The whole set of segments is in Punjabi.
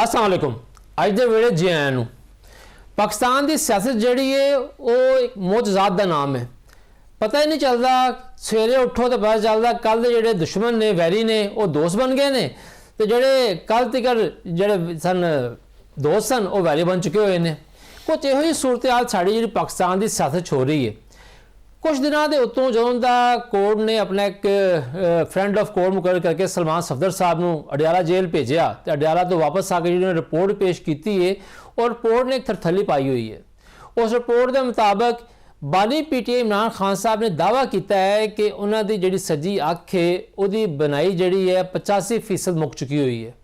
अस्सलाम वालेकुम। अज के वेले जे आया नूं पाकिस्तान की सियासत जिहड़ी है वो एक मोतजात का नाम है। पता ही नहीं चलता, सवेरे उठो तो पता चलता कल के जिहड़े दुश्मन ने वैरी ने वो दोस्त बन गए ने, तो जिहड़े कल तक जिहड़े सन दोस्त सन वो वैरी बन चुके हुए हैं। कुछ इहो जी सूरत हाल साड़ी जी पाकिस्तान की सियासत हो रही है। कुछ दिनों के उत्तों जो कोर्ट ने अपना एक फ्रेंड ऑफ कोर्ट मुकर करके सलमान सफदर साहब को अडियाला जेल भेजा, तो अडियाला तो वापस आके जिन्होंने रिपोर्ट पेश की है और रिपोर्ट ने एक थरथली पाई हुई है। उस रिपोर्ट के मुताबिक बानी पीटीआई इमरान खान साहब ने दावा किया है कि उन्होंने जी सज्जी अख है वो बनाई जी है 85% मुक चुकी हुई है।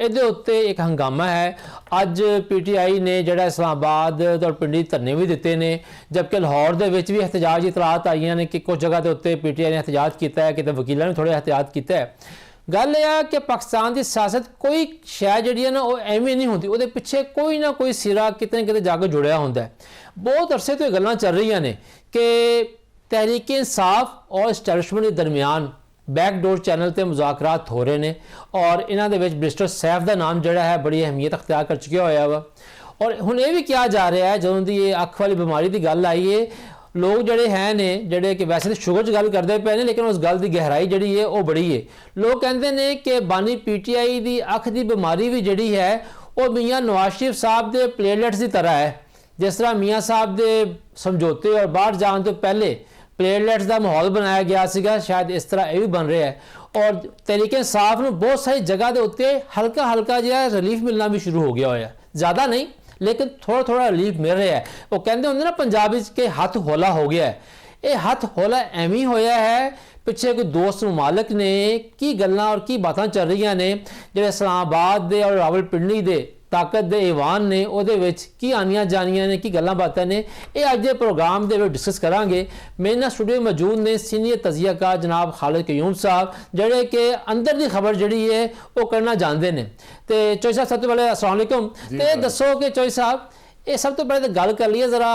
ਇਹਦੇ ਉੱਤੇ एक हंगामा है। अज पीटीआई ने ਜਿਹੜਾ इस्लामाबाद और पिंडी धरने भी दिते ने, जबकि लाहौर ਦੇ ਵਿੱਚ भी एहतजाज इतलात आईਆਂ ने कि कुछ जगह के उत्ते पीटीआई ने एहतजाज किया है, कितने वकीलों ने थोड़े एहतजाज किया है। गल यह है कि पाकिस्तान की सियासत कोई शै जी ना वो एवं नहीं होती, वो पिछे कोई ना कोई सिरा कितने न कितने जाकर जुड़िया होंगे। बहुत अरसे तो गल्लां चल रही ने कि तहरीक इंसाफ और इस्टैबलिशमेंट के दरमियान बैकडोर चैनल पर मुज़ाकरात हो रहे हैं और इन्हों के मिनिस्टर सैफ का नाम जोड़ा है बड़ी अहमियत अख्तियार कर चुका हुआ वा। और हुण ये भी कहा जा रहा है जो की ये अख वाली बीमारी की गल आई है, लोग जोड़े हैं ने जोड़े कि वैसे तो शुगर च गल करते पे ने, लेकिन उस गल की गहराई जी है वो बड़ी है। लोग कहते हैं कि बानी पीटीआई की अख की बीमारी भी जी है वो मियाँ नवाज शरीफ साहब के प्लेटलेट्स की तरह है। जिस तरह मियाँ साहब के समझौते और बाहर जाने तो पहले प्लेटलेट्स का माहौल बनाया गया सीगा, शायद इस तरह यह भी बन रहा है। और तहरीक इंसाफ में बहुत सारी जगह के उत्ते हल्का हल्का जो है रिलीफ मिलना भी शुरू हो गया होया, ज़्यादा नहीं लेकिन थोड़ा थोड़ा रिलीफ मिल रहा है। वो कहते होंगे ना पंजाबी के हथ हौला हो गया है, ये हथ हौला एवं ही होया है। पिछे कोई दोस्त ममालक ने की गल्लां और की बातां चल रही ने जो इस्लामाबाद के और रावलपिंडी के ताकत के ईवान ने ਉਹਦੇ ਵਿੱਚ की आनिया जानिया ने की गल्लां बातां ने, ये अज के प्रोग्राम के डिस्कस करांगे। मेरे नाल स्टूडियो में मौजूद ने सीनियर तजियाकार जनाब खालिद क्यूम साहब जोड़े कि अंदर की खबर जी है वो करना जानते हैं। तो चौधरी साहब सबसे पहले अस्सलाम वालेकुम। तो दसो कि चौधरी साहब ये सब तो पहले तो गल कर लीए जरा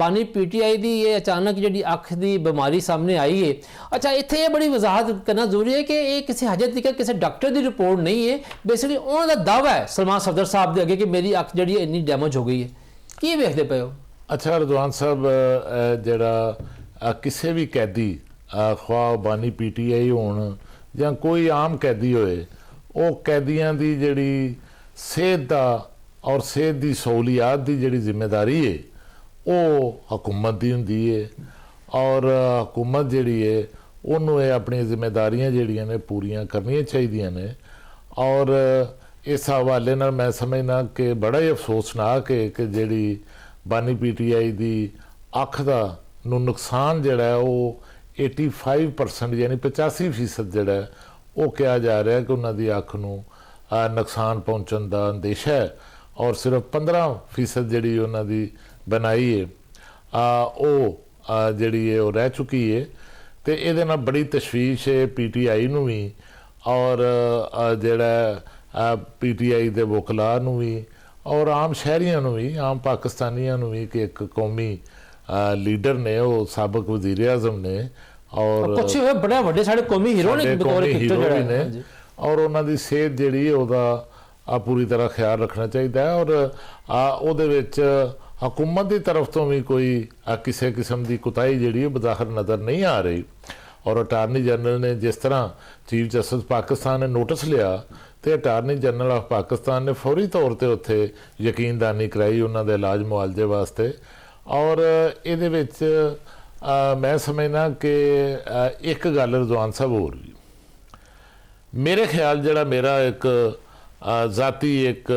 बानी पीटीआई की ये अचानक जी अख की बीमारी सामने आई है। अच्छा इतने ये बड़ी वजाहत करना जरूरी है कि ये किसी हजे तक किसी डॉक्टर की रिपोर्ट नहीं है, बेसिकली उन्होंने दावा है सलमान सफदर साहब के अगे कि मेरी अख जी इन्नी डैमेज हो गई है। की वेखते पे हो? अच्छा रिजवान साहब जरा किसी भी कैदी ख्वाह बानी पीटीआई होण या कोई आम कैदी होए, वो कैदियों की जी सेहत का और सेहत की सहूलियात की जी जिम्मेदारी है वो हुकूमत की होंदी है। और हुकूमत जी है उन्होंने अपनी जिम्मेदारियां जड़ियां ने पूरियां करनियां चाहिए ने। और इस हवाले नाल मैं समझना कि बड़ा ही अफसोसनाक है कि जी बानी पीटीआई की अख का नुकसान जोड़ा है वो 85% यानी 85% जोड़ा है वो कहा जा रहा है कि उन्होंने अख नूं नुकसान पहुँचने का अंदेशा है और सिर्फ 15% जी उन्होंने बनाई है वो जी है वो रह चुकी है। तो ये बड़ी तशवीश है पीटीआई नूं भी और जोड़ा पीटीआई के वकला नूं भी और आम शहरियों नूं भी आम पाकिस्तानियों नूं भी कि एक कौमी लीडर ने वो साबक वजीर आजम ने और कुछ बड़े बड़े साढ़े कौमी हीरो ने और उन्होंने सेहत जी पूरी तरह ख्याल रखना चाहिए है। और ਉਹਦੇ ਵਿੱਚ हुकूमत की तरफ तो भी कोई किसी किस्म की कुताही जी बज़ाहिर नज़र नहीं आ रही। और अटारनी जनरल ने जिस तरह चीफ जस्टिस पाकिस्तान ने नोटिस लिया तो अटारनी जनरल ऑफ पाकिस्तान ने फौरी तौर पर उत्थे यकीनदानी कराई उन्होंने इलाज मुआलजे वास्ते। और ये मैं समझना कि एक गल रिजवान साहब हो रही मेरे ख्याल जरा मेरा एक ज़ाती एक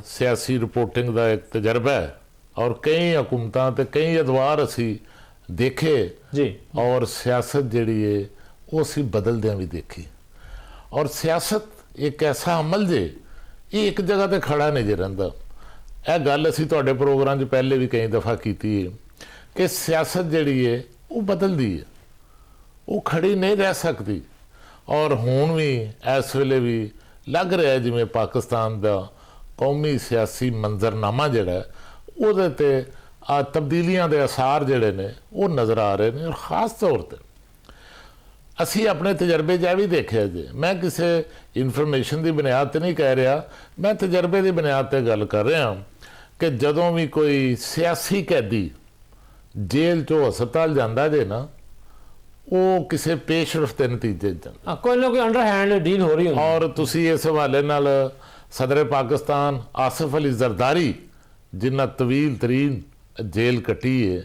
सियासी रिपोर्टिंग का एक तजर्बा है और कई हुकूमतां ते कई अदवार असी देखे जी और सियासत जी है वो असी बदलद्या भी देखी। और सियासत एक ऐसा अमल जे ये एक जगह पर खड़ा नहीं जे रहिंदा। यह गल असी तुहाडे प्रोग्राम पहले भी कई दफ़ा की है कि सियासत जी है वो बदलती है, वो खड़ी नहीं रह सकती। और हुण भी इस वेले भी लग रहा है जिमें पाकिस्तान का कौमी सियासी मंजरनामा जोड़ा वो तब्दीलियां के आसार जोड़े ने वो नज़र आ रहे हैं। और ख़ास तौर पर ਅਸੀਂ ਆਪਣੇ ਤਜਰਬੇ 'ਚ ਇਹ ਵੀ ਦੇਖਿਆ ਜੇ, ਮੈਂ ਕਿਸੇ ਇਨਫੋਰਮੇਸ਼ਨ ਦੀ ਬੁਨਿਆਦ ਤੇ ਨਹੀਂ ਕਹਿ ਰਿਹਾ, ਮੈਂ ਤਜਰਬੇ ਦੀ ਬੁਨਿਆਦ ਤੇ ਗੱਲ ਕਰ ਰਿਹਾ ਕਿ ਜਦੋਂ ਵੀ ਕੋਈ ਸਿਆਸੀ ਕੈਦੀ ਜੇਲ੍ਹ 'ਚੋਂ ਹਸਪਤਾਲ ਜਾਂਦਾ ਜੇ ਨਾ, ਉਹ ਕਿਸੇ ਪੇਸ਼ਰਫ ਦੇ ਨਤੀਜੇ 'ਚ ਜਾਂਦਾ। ਕੋਈ ਨਾ ਕੋਈ ਅੰਡਰਹੈਂਡ ਡੀਲ ਹੋ ਰਹੀ ਹੁੰਦੀ। ਔਰ ਤੁਸੀਂ ਇਸ ਹਵਾਲੇ ਨਾਲ ਸਦਰ ਪਾਕਿਸਤਾਨ ਆਸਿਫ ਅਲੀ ਜ਼ਰਦਾਰੀ, ਜਿਨ੍ਹਾਂ ਤਵੀਲ ਤਰੀਨ ਜੇਲ੍ਹ ਕੱਟੀ ਹੈ,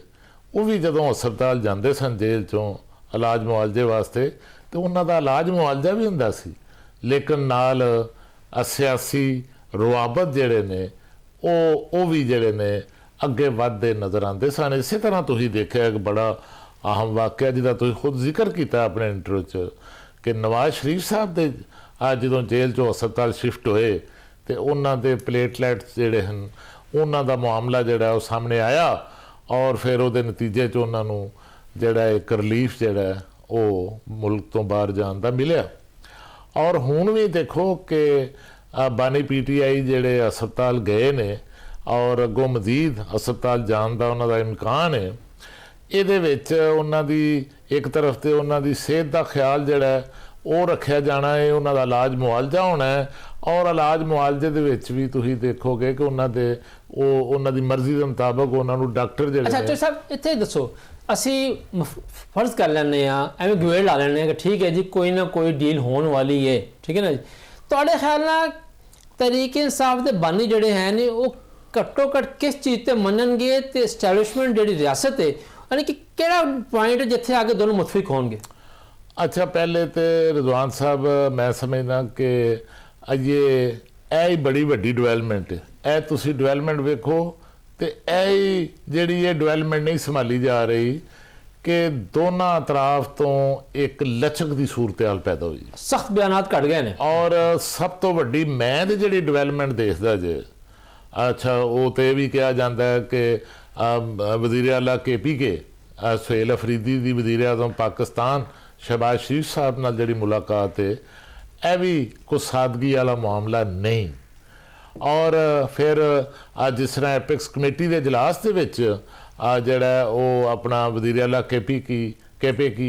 ਉਹ ਵੀ ਜਦੋਂ ਹਸਪਤਾਲ ਜਾਂਦੇ ਸਨ ਜੇਲ੍ਹ 'ਚੋਂ ਇਲਾਜ ਮੁਆਲਜੇ ਵਾਸਤੇ, ਤੇ ਉਹਨਾਂ ਦਾ ਇਲਾਜ ਮੁਆਲਜਾ ਵੀ ਹੁੰਦਾ ਸੀ, ਲੇਕਿਨ ਨਾਲ ਸਿਆਸੀ ਰਵਾਬਤ ਜਿਹੜੇ ਨੇ ਉਹ ਵੀ ਜਿਹੜੇ ਨੇ ਅੱਗੇ ਵੱਧਦੇ ਨਜ਼ਰ ਆਉਂਦੇ ਸਨ। ਇਸੇ ਤਰ੍ਹਾਂ ਤੁਸੀਂ ਦੇਖਿਆ ਇੱਕ ਬੜਾ ਅਹਿਮ ਵਾਕਿਆ ਜਿਹਦਾ ਤੁਸੀਂ ਖੁਦ ਜ਼ਿਕਰ ਕੀਤਾ ਆਪਣੇ ਇੰਟਰਵਿਊ 'ਚ, ਕਿ ਨਵਾਜ਼ ਸ਼ਰੀਫ ਸਾਹਿਬ ਦੇ ਜਦੋਂ ਜੇਲ੍ਹ 'ਚੋਂ ਹਸਪਤਾਲ ਸ਼ਿਫਟ ਹੋਏ ਤੇ ਉਹਨਾਂ ਦੇ ਪਲੇਟਲੈਟਸ ਜਿਹੜੇ ਹਨ, ਉਹਨਾਂ ਦਾ ਮਾਮਲਾ ਜਿਹੜਾ ਉਹ ਸਾਹਮਣੇ ਆਇਆ, ਔਰ ਫਿਰ ਉਹਦੇ ਨਤੀਜੇ 'ਚ ਉਹਨਾਂ ਨੂੰ ਜਿਹੜਾ ਇੱਕ ਰਿਲੀਫ ਜਿਹੜਾ ਉਹ ਮੁਲਕ ਤੋਂ ਬਾਹਰ ਜਾਣ ਦਾ ਮਿਲਿਆ। ਔਰ ਹੁਣ ਵੀ ਦੇਖੋ ਕਿ ਬਾਨੀ PTI ਜਿਹੜੇ ਹਸਪਤਾਲ ਗਏ ਨੇ, ਔਰ ਅੱਗੋਂ ਮਜ਼ੀਦ ਹਸਪਤਾਲ ਜਾਣ ਦਾ ਉਹਨਾਂ ਦਾ ਇਮਕਾਨ ਹੈ। ਇਹਦੇ ਵਿੱਚ ਉਹਨਾਂ ਦੀ ਇੱਕ ਤਰਫ ਤੇ ਉਹਨਾਂ ਦੀ ਸਿਹਤ ਦਾ ਖਿਆਲ ਜਿਹੜਾ ਉਹ ਰੱਖਿਆ ਜਾਣਾ ਹੈ, ਉਹਨਾਂ ਦਾ ਇਲਾਜ ਮੁਆਲਜਾ ਹੋਣਾ ਹੈ, ਔਰ ਇਲਾਜ ਮੁਆਲਜੇ ਦੇ ਵਿੱਚ ਵੀ ਤੁਸੀਂ ਦੇਖੋਗੇ ਕਿ ਉਹਨਾਂ ਦੀ ਮਰਜ਼ੀ ਦੇ ਮੁਤਾਬਕ ਉਹਨਾਂ ਨੂੰ ਡਾਕਟਰ ਜਿਹੜੇ ਅੱਛਾ ਸਾਹਿਬ, ਇੱਥੇ ਦੱਸੋ, ਅਸੀਂ ਫਰਜ਼ ਕਰ ਲੈਂਦੇ ਆ, ਐਵੇਂ ਗਵੇੜ ਲਾ ਲੈਂਦੇ ਆ ਕਿ ਠੀਕ ਹੈ ਜੀ ਕੋਈ ਨਾ ਕੋਈ ਡੀਲ ਹੋਣ ਵਾਲੀ ਹੈ, ਠੀਕ ਹੈ ਨਾ ਜੀ। ਤੁਹਾਡੇ ਖਿਆਲ ਨਾਲ ਤਹਿਰੀਕ ਇਨਸਾਫ ਦੇ ਬਾਨੀ ਜਿਹੜੇ ਹੈ ਨੇ ਉਹ ਘੱਟੋ ਘੱਟ ਕਿਸ ਚੀਜ਼ ਤੇ ਮੰਨਣਗੇ, ਤੇ ਐਸਟੈਬਲਿਸ਼ਮੈਂਟ ਜਿਹੜੀ ਰਿਆਸਤ ਹੈ, ਯਾਨੀ ਕਿ ਕਿਹੜਾ ਪੁਆਇੰਟ ਜਿੱਥੇ ਆ ਕੇ ਦੋਨੋਂ ਮੁਤਫਿਕ ਹੋਣਗੇ? ਅੱਛਾ, ਪਹਿਲੇ ਤੇ ਰਿਜ਼ਵਾਨ ਸਾਹਿਬ, ਮੈਂ ਸਮਝਦਾ ਕਿ ਇਹ ਹੀ ਬੜੀ ਵੱਡੀ ਡਿਵੈਲਪਮੈਂਟ ਹੈ। ਇਹ ਤੁਸੀਂ ਡਿਵੈਲਪਮੈਂਟ ਵੇਖੋ ਤੇ ਇਹ ਜਿਹੜੀ ਇਹ ਡਿਵੈਲਪਮੈਂਟ ਨਹੀਂ ਸੰਭਾਲੀ ਜਾ ਰਹੀ ਕਿ ਦੋਨਾਂ ਅਤਰਾਫ ਤੋਂ ਇੱਕ ਲਚਕ ਦੀ ਸੂਰਤ-ਹਾਲ ਪੈਦਾ ਹੋਈ, ਸਖਤ ਬਿਆਨਾਤ ਘਟ ਗਏ ਨੇ। ਔਰ ਸਭ ਤੋਂ ਵੱਡੀ ਮੈਂ ਤੇ ਜਿਹੜੀ ਡਿਵੈਲਪਮੈਂਟ ਦੇਖਦਾ ਜੇ, ਅੱਛਾ ਉਹ ਤੇ ਇਹ ਵੀ ਕਿਹਾ ਜਾਂਦਾ ਹੈ ਕਿ ਵਜ਼ੀਰ ਆਲਾ KPK ਸੁਹੇਲ ਅਫਰੀਦੀ ਦੀ ਵਜ਼ੀਰ ਆਜ਼ਮ ਪਾਕਿਸਤਾਨ ਸ਼ਹਿਬਾਜ਼ ਸ਼ਰੀਫ ਸਾਹਿਬ ਨਾਲ ਜਿਹੜੀ ਮੁਲਾਕਾਤ ਹੈ, ਇਹ ਵੀ ਕੋਈ ਸਾਦਗੀ ਵਾਲਾ ਮਾਮਲਾ ਨਹੀਂ। ਔਰ ਫਿਰ ਜਿਸ ਤਰ੍ਹਾਂ ਐਪਿਕਸ ਕਮੇਟੀ ਦੇ ਇਜਲਾਸ ਦੇ ਵਿੱਚ ਜਿਹੜਾ ਉਹ ਆਪਣਾ ਵਜ਼ੀਰ ਆਲਾ KPK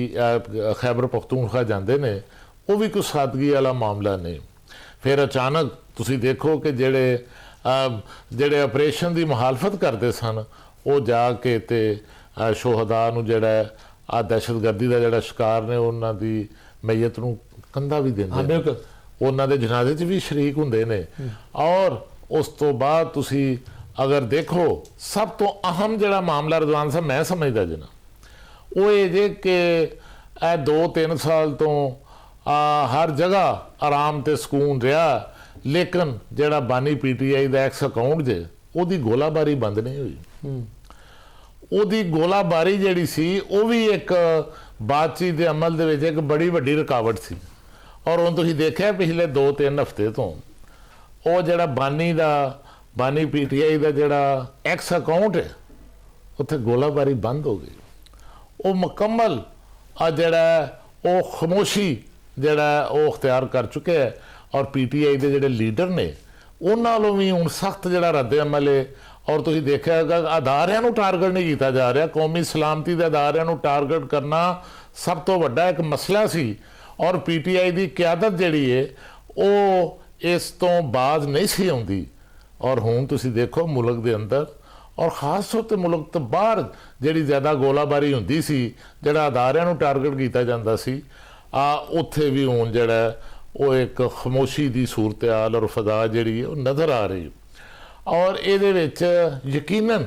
ਖੈਬਰ ਪਖਤੂਨਖਵਾ ਜਾਂਦੇ ਨੇ, ਉਹ ਵੀ ਕੋਈ ਸਾਦਗੀ ਵਾਲਾ ਮਾਮਲਾ ਨਹੀਂ। ਫਿਰ ਅਚਾਨਕ ਤੁਸੀਂ ਦੇਖੋ ਕਿ ਜਿਹੜੇ ਆਪਰੇਸ਼ਨ ਦੀ ਮੁਖਾਲਫਤ ਕਰਦੇ ਸਨ, ਉਹ ਜਾ ਕੇ ਤੇ ਸ਼ੋਹਦਾ ਨੂੰ ਜਿਹੜਾ ਦਹਿਸ਼ਤਗਰਦੀ ਦਾ ਜਿਹੜਾ ਸ਼ਿਕਾਰ ਨੇ ਉਹਨਾਂ ਦੀ ਮਈਅਤ ਨੂੰ ਕੰਧਾ ਵੀ ਦਿੰਦੇ, ਬਿਲਕੁਲ ਉਹਨਾਂ ਦੇ ਜਨਾਜ਼ੇ 'ਚ ਵੀ ਸ਼ਰੀਕ ਹੁੰਦੇ ਨੇ। ਔਰ ਉਸ ਤੋਂ ਬਾਅਦ ਤੁਸੀਂ ਅਗਰ ਦੇਖੋ, ਸਭ ਤੋਂ ਅਹਿਮ ਜਿਹੜਾ ਮਾਮਲਾ ਰਿਜ਼ਵਾਨ ਸਾਹਿਬ ਮੈਂ ਸਮਝਦਾ ਜਨਾ, ਉਹ ਇਹ ਜੇ ਕਿ ਇਹ 2-3 ਸਾਲ ਤੋਂ ਹਰ ਜਗ੍ਹਾ ਆਰਾਮ ਤੇ ਸਕੂਨ ਰਿਹਾ, ਲੇਕਿਨ ਜਿਹੜਾ ਬਾਨੀ PTI ਦਾ ਐਕਸ ਅਕਾਊਂਟ ਜੇ, ਉਹਦੀ ਗੋਲਾਬਾਰੀ ਬੰਦ ਨਹੀਂ ਹੋਈ। ਉਹਦੀ ਗੋਲਾਬਾਰੀ ਜਿਹੜੀ ਸੀ ਉਹ ਵੀ ਇੱਕ ਬਾਤਚੀਤ ਦੇ ਅਮਲ ਦੇ ਵਿੱਚ ਇੱਕ ਬੜੀ ਵੱਡੀ ਰੁਕਾਵਟ ਸੀ। ਔਰ ਹੁਣ ਤੁਸੀਂ ਦੇਖਿਆ ਪਿਛਲੇ 2-3 ਹਫ਼ਤੇ ਤੋਂ ਉਹ ਜਿਹੜਾ ਬਾਨੀ PTI ਦਾ ਜਿਹੜਾ ਐਕਸ ਅਕਾਊਂਟ ਹੈ, ਉੱਥੇ ਗੋਲਾਬਾਰੀ ਬੰਦ ਹੋ ਗਈ। ਉਹ ਮੁਕੰਮਲ ਜਿਹੜਾ ਉਹ ਖਾਮੋਸ਼ੀ ਜਿਹੜਾ ਉਹ ਅਖਤਿਆਰ ਕਰ ਚੁੱਕਿਆ ਹੈ। ਔਰ PTI ਦੇ ਜਿਹੜੇ ਲੀਡਰ ਨੇ ਉਹਨਾਂ ਵੱਲੋਂ ਵੀ ਹੁਣ ਸਖਤ ਜਿਹੜਾ ਰੱਦ ਅਮਲ ਹੈ। ਔਰ ਤੁਸੀਂ ਦੇਖਿਆ ਹੋਵੇਗਾ ਅਦਾਰਿਆਂ ਨੂੰ ਟਾਰਗੇਟ ਨਹੀਂ ਕੀਤਾ ਜਾ ਰਿਹਾ, ਕੌਮੀ ਸਲਾਮਤੀ ਦੇ ਅਦਾਰਿਆਂ ਨੂੰ ਟਾਰਗੇਟ ਕਰਨਾ ਸਭ ਤੋਂ ਵੱਡਾ ਇੱਕ ਮਸਲਾ ਸੀ। ਔਰ PTI ਦੀ ਕਿਆਦਤ ਜਿਹੜੀ ਹੈ ਉਹ ਇਸ ਤੋਂ ਬਾਜ਼ ਨਹੀਂ ਸੀ ਆਉਂਦੀ। ਔਰ ਹੁਣ ਤੁਸੀਂ ਦੇਖੋ ਮੁਲਕ ਦੇ ਅੰਦਰ ਔਰ ਖਾਸ ਤੌਰ ਤੇ ਮੁਲਕ ਤੋਂ ਬਾਹਰ ਜਿਹੜੀ ਜ਼ਿਆਦਾ ਗੋਲਾਬਾਰੀ ਹੁੰਦੀ ਸੀ, ਜਿਹੜਾ ਅਦਾਰਿਆਂ ਨੂੰ ਟਾਰਗੇਟ ਕੀਤਾ ਜਾਂਦਾ ਸੀ, ਉੱਥੇ ਵੀ ਹੁਣ ਜਿਹੜਾ ਉਹ ਇੱਕ ਖਾਮੋਸ਼ੀ ਦੀ ਸੂਰਤ-ਹਾਲ ਔਰ ਫਜ਼ਾ ਜਿਹੜੀ ਉਹ ਨਜ਼ਰ ਆ ਰਹੀ। ਔਰ ਇਹਦੇ ਵਿੱਚ ਯਕੀਨਨ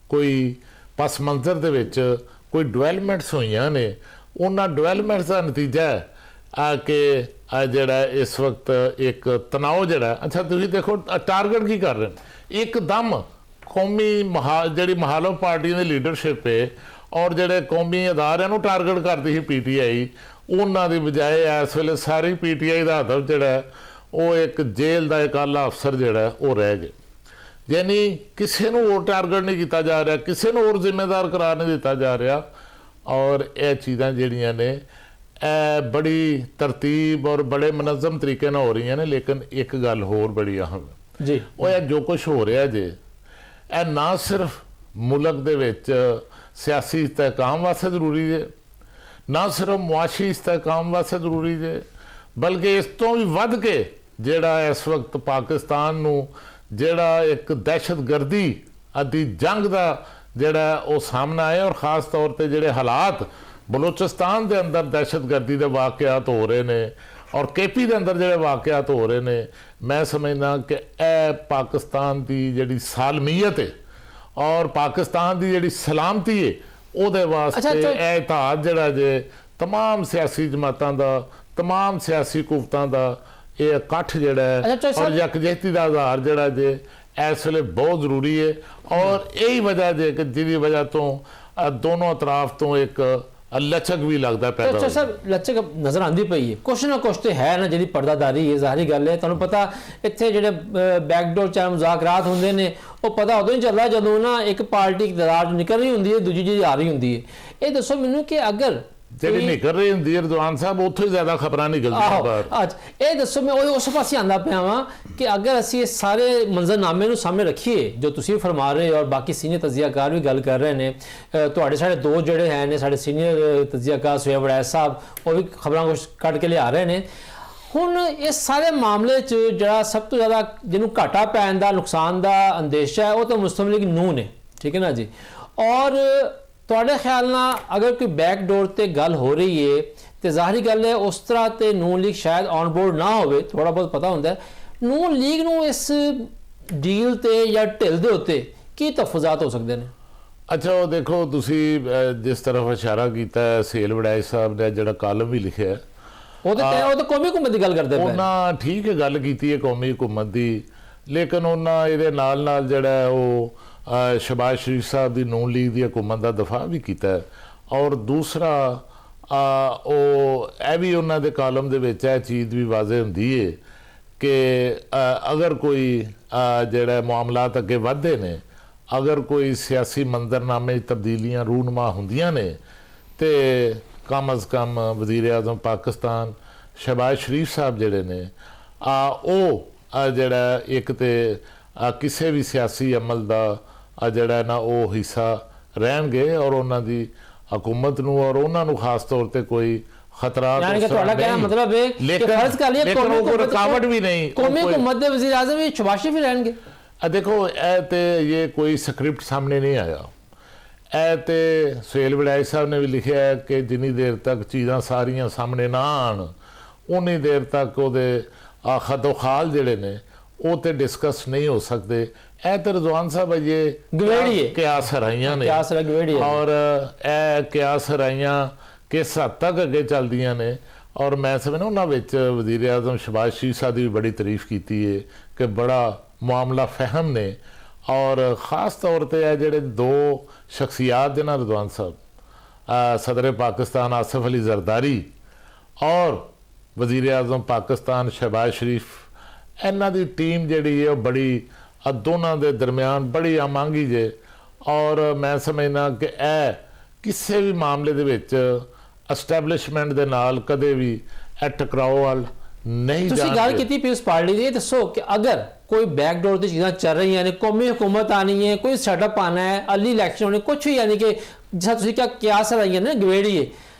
ਕੋਈ ਪਸ ਮੰਜ਼ਰ ਦੇ ਵਿੱਚ ਕੋਈ ਡਿਵੈਲਪਮੈਂਟਸ ਹੋਈਆਂ ਨੇ। ਉਹਨਾਂ ਡਿਵੈਲਪਮੈਂਟਸ ਦਾ ਨਤੀਜਾ ਹੈ ਕਿ ਜਿਹੜਾ ਇਸ ਵਕਤ ਇੱਕ ਤਣਾਅ ਜਿਹੜਾ, ਅੱਛਾ ਤੁਸੀਂ ਦੇਖੋ ਟਾਰਗੇਟ ਕੀ ਕਰ ਰਹੇ ਨੇ, ਇੱਕਦਮ ਕੌਮੀ ਜਿਹੜੀ ਮੁਖਾਲਫ ਪਾਰਟੀ ਦੀ ਲੀਡਰਸ਼ਿਪ ਹੈ ਔਰ ਜਿਹੜੇ ਕੌਮੀ ਅਦਾਰਿਆਂ ਨੂੰ ਟਾਰਗੇਟ ਕਰਦੀ ਸੀ PTI, ਉਹਨਾਂ ਦੀ ਬਜਾਏ ਇਸ ਵੇਲੇ ਸਾਰੀ PTI ਦਾ ਹਦਫ ਜਿਹੜਾ ਉਹ ਇੱਕ ਜੇਲ੍ਹ ਦਾ ਇੱਕ ਆਲਾ ਅਫਸਰ ਜਿਹੜਾ ਉਹ ਰਹਿ ਗਿਆ। ਯਾਨੀ ਕਿਸੇ ਨੂੰ ਹੋਰ ਟਾਰਗੇਟ ਨਹੀਂ ਕੀਤਾ ਜਾ ਰਿਹਾ, ਕਿਸੇ ਨੂੰ ਹੋਰ ਜ਼ਿੰਮੇਦਾਰ ਕਰਾਰ ਨਹੀਂ ਦਿੱਤਾ ਜਾ ਰਿਹਾ। ਔਰ ਇਹ ਚੀਜ਼ਾਂ ਜਿਹੜੀਆਂ ਨੇ ਇਹ ਬੜੀ ਤਰਤੀਬ ਔਰ ਬੜੇ ਮਨਜ਼ਮ ਤਰੀਕੇ ਨਾਲ ਹੋ ਰਹੀਆਂ ਨੇ। ਲੇਕਿਨ ਇੱਕ ਗੱਲ ਹੋਰ ਬੜੀ ਅਹਿਮ ਜੀ, ਉਹ ਇਹ ਜੋ ਕੁਝ ਹੋ ਰਿਹਾ ਜੇ, ਇਹ ਨਾ ਸਿਰਫ ਮੁਲਕ ਦੇ ਵਿੱਚ ਸਿਆਸੀ ਇਸਤਹਿਕਾਮ ਵਾਸਤੇ ਜ਼ਰੂਰੀ ਹੈ, ਨਾ ਸਿਰਫ ਮੁਆਸ਼ੀ ਇਸਤਹਿਕਾਮ ਵਾਸਤੇ ਜ਼ਰੂਰੀ ਜੇ, ਬਲਕਿ ਇਸ ਤੋਂ ਵੀ ਵੱਧ ਕੇ ਜਿਹੜਾ ਇਸ ਵਕਤ ਪਾਕਿਸਤਾਨ ਨੂੰ ਜਿਹੜਾ ਇੱਕ ਦਹਿਸ਼ਤਗਰਦੀ ਦੀ ਜੰਗ ਦਾ ਜਿਹੜਾ ਉਹ ਸਾਹਮਣਾ ਹੈ, ਔਰ ख़ास तौर ਤੇ ਜਿਹੜੇ ਹਾਲਾਤ ਬਲੋਚਿਸਤਾਨ ਦੇ ਅੰਦਰ ਦਹਿਸ਼ਤਗਰਦੀ ਦੇ ਵਾਕਿਆਤ ਹੋ ਰਹੇ ਨੇ ਔਰ KP ਦੇ ਅੰਦਰ ਜਿਹੜੇ ਵਾਕਿਆਤ ਹੋ ਰਹੇ ਨੇ, ਮੈਂ ਸਮਝਦਾ ਕਿ ਇਹ ਪਾਕਿਸਤਾਨ ਦੀ ਜਿਹੜੀ ਸਾਲਮੀਅਤ ਹੈ ਔਰ ਪਾਕਿਸਤਾਨ ਦੀ ਜਿਹੜੀ ਸਲਾਮਤੀ ਹੈ ਉਹਦੇ ਵਾਸਤੇ ਇਹ ਇਤਿਹਾਦ ਜਿਹੜਾ ਜੇ तमाम सियासी जमातों का, तमाम सियासी कुवतां का ये इकट्ठ जिहड़ा है और यकजहती का आधार जिहड़ा जे इस वेले बहुत जरूरी है। और यही वजह जे कि जिहदी वजह तो दोनों अतराफ तो एक लचक भी लगता पैदा अच्छा सर, लचक नज़र आती पई है, कुछ ना कुछ तो है ना जी पर्दादारी है, ज़ाहरी गल है। तुहानूं पता इत्थे जिहड़े बैकडोर चाहे मुज़ाकरात हुंदे ने वो पता उदों ही चलदा जदों ना एक पार्टी इक़तदार निकल रही हुंदी है, दूजी जी आ रही हुंदी है। ये दसो मैनूं कि अगर ਜਿਹੜੀ ਨਿਕਲ ਰਹੀ ਹੁੰਦੀ ਹੈ ਰਜ਼ਵਾਨ ਸਾਹਿਬ, ਉੱਥੋਂ ਹੀ ਜ਼ਿਆਦਾ ਖਬਰਾਂ ਨਿਕਲਦੀਆਂ ਬਾਹਰ। ਅੱਛਾ ਇਹ ਦੱਸੋ, ਮੈਂ ਉਸ ਪਾਸੇ ਆਂਦਾ ਪਿਆ ਵਾਂ ਕਿ ਅਗਰ ਅਸੀਂ ਇਹ ਸਾਰੇ ਮੰਜ਼ਰਨਾਮੇ ਨੂੰ ਸਾਹਮਣੇ ਰੱਖੀਏ ਜੋ ਤੁਸੀਂ ਫਰਮਾ ਰਹੇ ਹੋ ਔਰ ਬਾਕੀ ਸੀਨੀਅਰ ਤਜਜ਼ੀਆਕਾਰ ਵੀ ਗੱਲ ਕਰ ਰਹੇ ਨੇ, ਤੁਹਾਡੇ ਸਾਡੇ ਦੋ ਜਿਹੜੇ ਹੈ ਨੇ ਸਾਡੇ ਸੀਨੀਅਰ ਤਜਜ਼ੀਆਕਾਰ ਸੁਹੇਬ ਵੜੈਚ ਸਾਹਿਬ, ਉਹ ਵੀ ਖਬਰਾਂ ਕੁਝ ਕੱਢ ਕੇ ਲਿਆ ਰਹੇ ਨੇ। ਹੁਣ ਇਸ ਸਾਰੇ ਮਾਮਲੇ 'ਚ ਜਿਹੜਾ ਸਭ ਤੋਂ ਜ਼ਿਆਦਾ ਜਿਹਨੂੰ ਘਾਟਾ ਪੈਣ ਦਾ, ਨੁਕਸਾਨ ਦਾ ਅੰਦੇਸ਼ਾ ਹੈ ਉਹ ਤਾਂ ਮੁਸਲਿਮ ਲੀਗ ਨੂਨ ਹੈ, ਠੀਕ ਹੈ ਨਾ ਜੀ। ਔਰ ਤੁਹਾਡੇ ਖਿਆਲ ਨਾਲ ਅਗਰ ਕੋਈ ਬੈਕਡੋਰ ਤੇ ਗੱਲ ਹੋ ਰਹੀ ਹੈ ਤੇ ਜ਼ਾਹਰੀ ਗੱਲ ਹੈ ਉਸ ਤਰ੍ਹਾਂ ਤੇ ਨੂਨ ਲੀਗ ਸ਼ਾਇਦ ਔਨ ਬੋਰਡ ਨਾ ਹੋਵੇ, ਥੋੜਾ ਬਹੁਤ ਪਤਾ ਹੁੰਦਾ। ਨੂਨ ਲੀਗ ਨੂੰ ਇਸ ਡੀਲ ਤੇ ਜਾਂ ਢਿੱਲ ਦੇ ਉੱਤੇ ਕੀ ਤਫਜ਼ਾਤ ਹੋ ਸਕਦੇ ਨੇ? ਅੱਛਾ ਉਹ ਦੇਖੋ, ਤੁਸੀਂ ਜਿਸ ਤਰ੍ਹਾਂ ਇਸ਼ਾਰਾ ਕੀਤਾ ਹੈ, ਸੁਹੇਲ ਵੜੈਚ ਸਾਹਿਬ ਨੇ ਜਿਹੜਾ ਕਾਲਮ ਵੀ ਲਿਖਿਆ ਉਹ ਤਾਂ ਕੌਮੀ ਹੁਕੂਮਤ ਦੀ ਗੱਲ ਕਰਦੇ ਪਏ। ਉਹਨਾਂ ਠੀਕ ਹੈ ਗੱਲ ਕੀਤੀ ਹੈ ਕੌਮੀ ਹੁਕੂਮਤ ਦੀ, ਲੇਕਿਨ ਉਹਨਾਂ ਇਹਦੇ ਨਾਲ ਜਿਹੜਾ ਉਹ शहबाज शरीफ साहब की नून लीग की हुकूमत का दफा भी किया। और दूसरा यह भी उन्होंने कालम के चीज़ भी वाजे होंगी है कि अगर कोई जोड़ा मामलात अगे बढ़ते हैं, अगर कोई सियासी मंजरनामे तब्दीलियां रूनमा होंदियां ने तो कम अज़ कम वज़ीर आज़म पाकिस्तान शहबाज शरीफ साहब जोड़े ने जोड़ा एक तो किसी भी सियासी अमल का ਜਿਹੜਾ ਨਾ ਉਹ ਹਿੱਸਾ ਰਹਿਣਗੇ ਔਰ ਉਹਨਾਂ ਦੀ ਹਕੂਮਤ ਨੂੰ ਔਰ ਉਹਨਾਂ ਨੂੰ ਖਾਸ ਤੌਰ ਤੇ ਕੋਈ ਖਤਰਾ ਯਾਨੀ ਕਿ ਤੁਹਾਡਾ ਕਹਿਣਾ ਮਤਲਬ ਹੈ ਕਿ ਫਰਜ਼ ਕਰ ਲਿਆ ਕੋਈ ਰੁਕਾਵਟ ਵੀ ਨਹੀਂ, ਕੌਮੀ ਹੁਕੂਮਤ ਦੇ ਵਜ਼ੀਰ ਆਜ਼ਮ ਵੀ ਸ਼ਹਬਾਜ਼ ਸ਼ਰੀਫ ਰਹਿਣਗੇ। देखो ते ये कोई स्क्रिप्ट सामने नहीं आया, ते सुहेल वड़ैच साहब ने भी लिखा है कि जिन्नी देर तक चीज़ां सारियां सामने ना आन उन्नी देर तक वो खदोखाल जिहड़े ने वो तो डिस्कस नहीं हो सकते। तो रज़वान साहब ये क्यास हराइयां ने और क्यास हराइयां किस हद तक अगे चलदियां ने। और मैं समझना उन्होंने वज़ीर आज़म शहबाज शरीफ साहब की भी बड़ी तारीफ की है कि बड़ा मामला फहम ने। और ख़ास तौर पर जोड़े दो शख्सियात ने ना रज़वान साहब सदर पाकिस्तान आसिफ अली जरदारी और वज़ीर आज़म पाकिस्तान शहबाज शरीफ, इन्हां दी टीम जिहड़ी है बड़ी दोनों के दरम्यान बड़ी आमांगी जे। और मैं समझना कि किसी भी मामले दे विच एस्टैबलिशमेंट दे नाल कदे भी टकराओ वाल नहीं जाणगे। तुसीं गल कीती पीपल्स पार्टी दी, दसो कि अगर कोई बैकडोर दी चीज़ां चल रही हैं, कौमी हुकूमत आनी है, कोई सेटअप आना है, अर्ली इलैक्शन होने, कुछ भी यानी कि जिस तुसीं क्या क्यास रही है ना गवेड़ी है,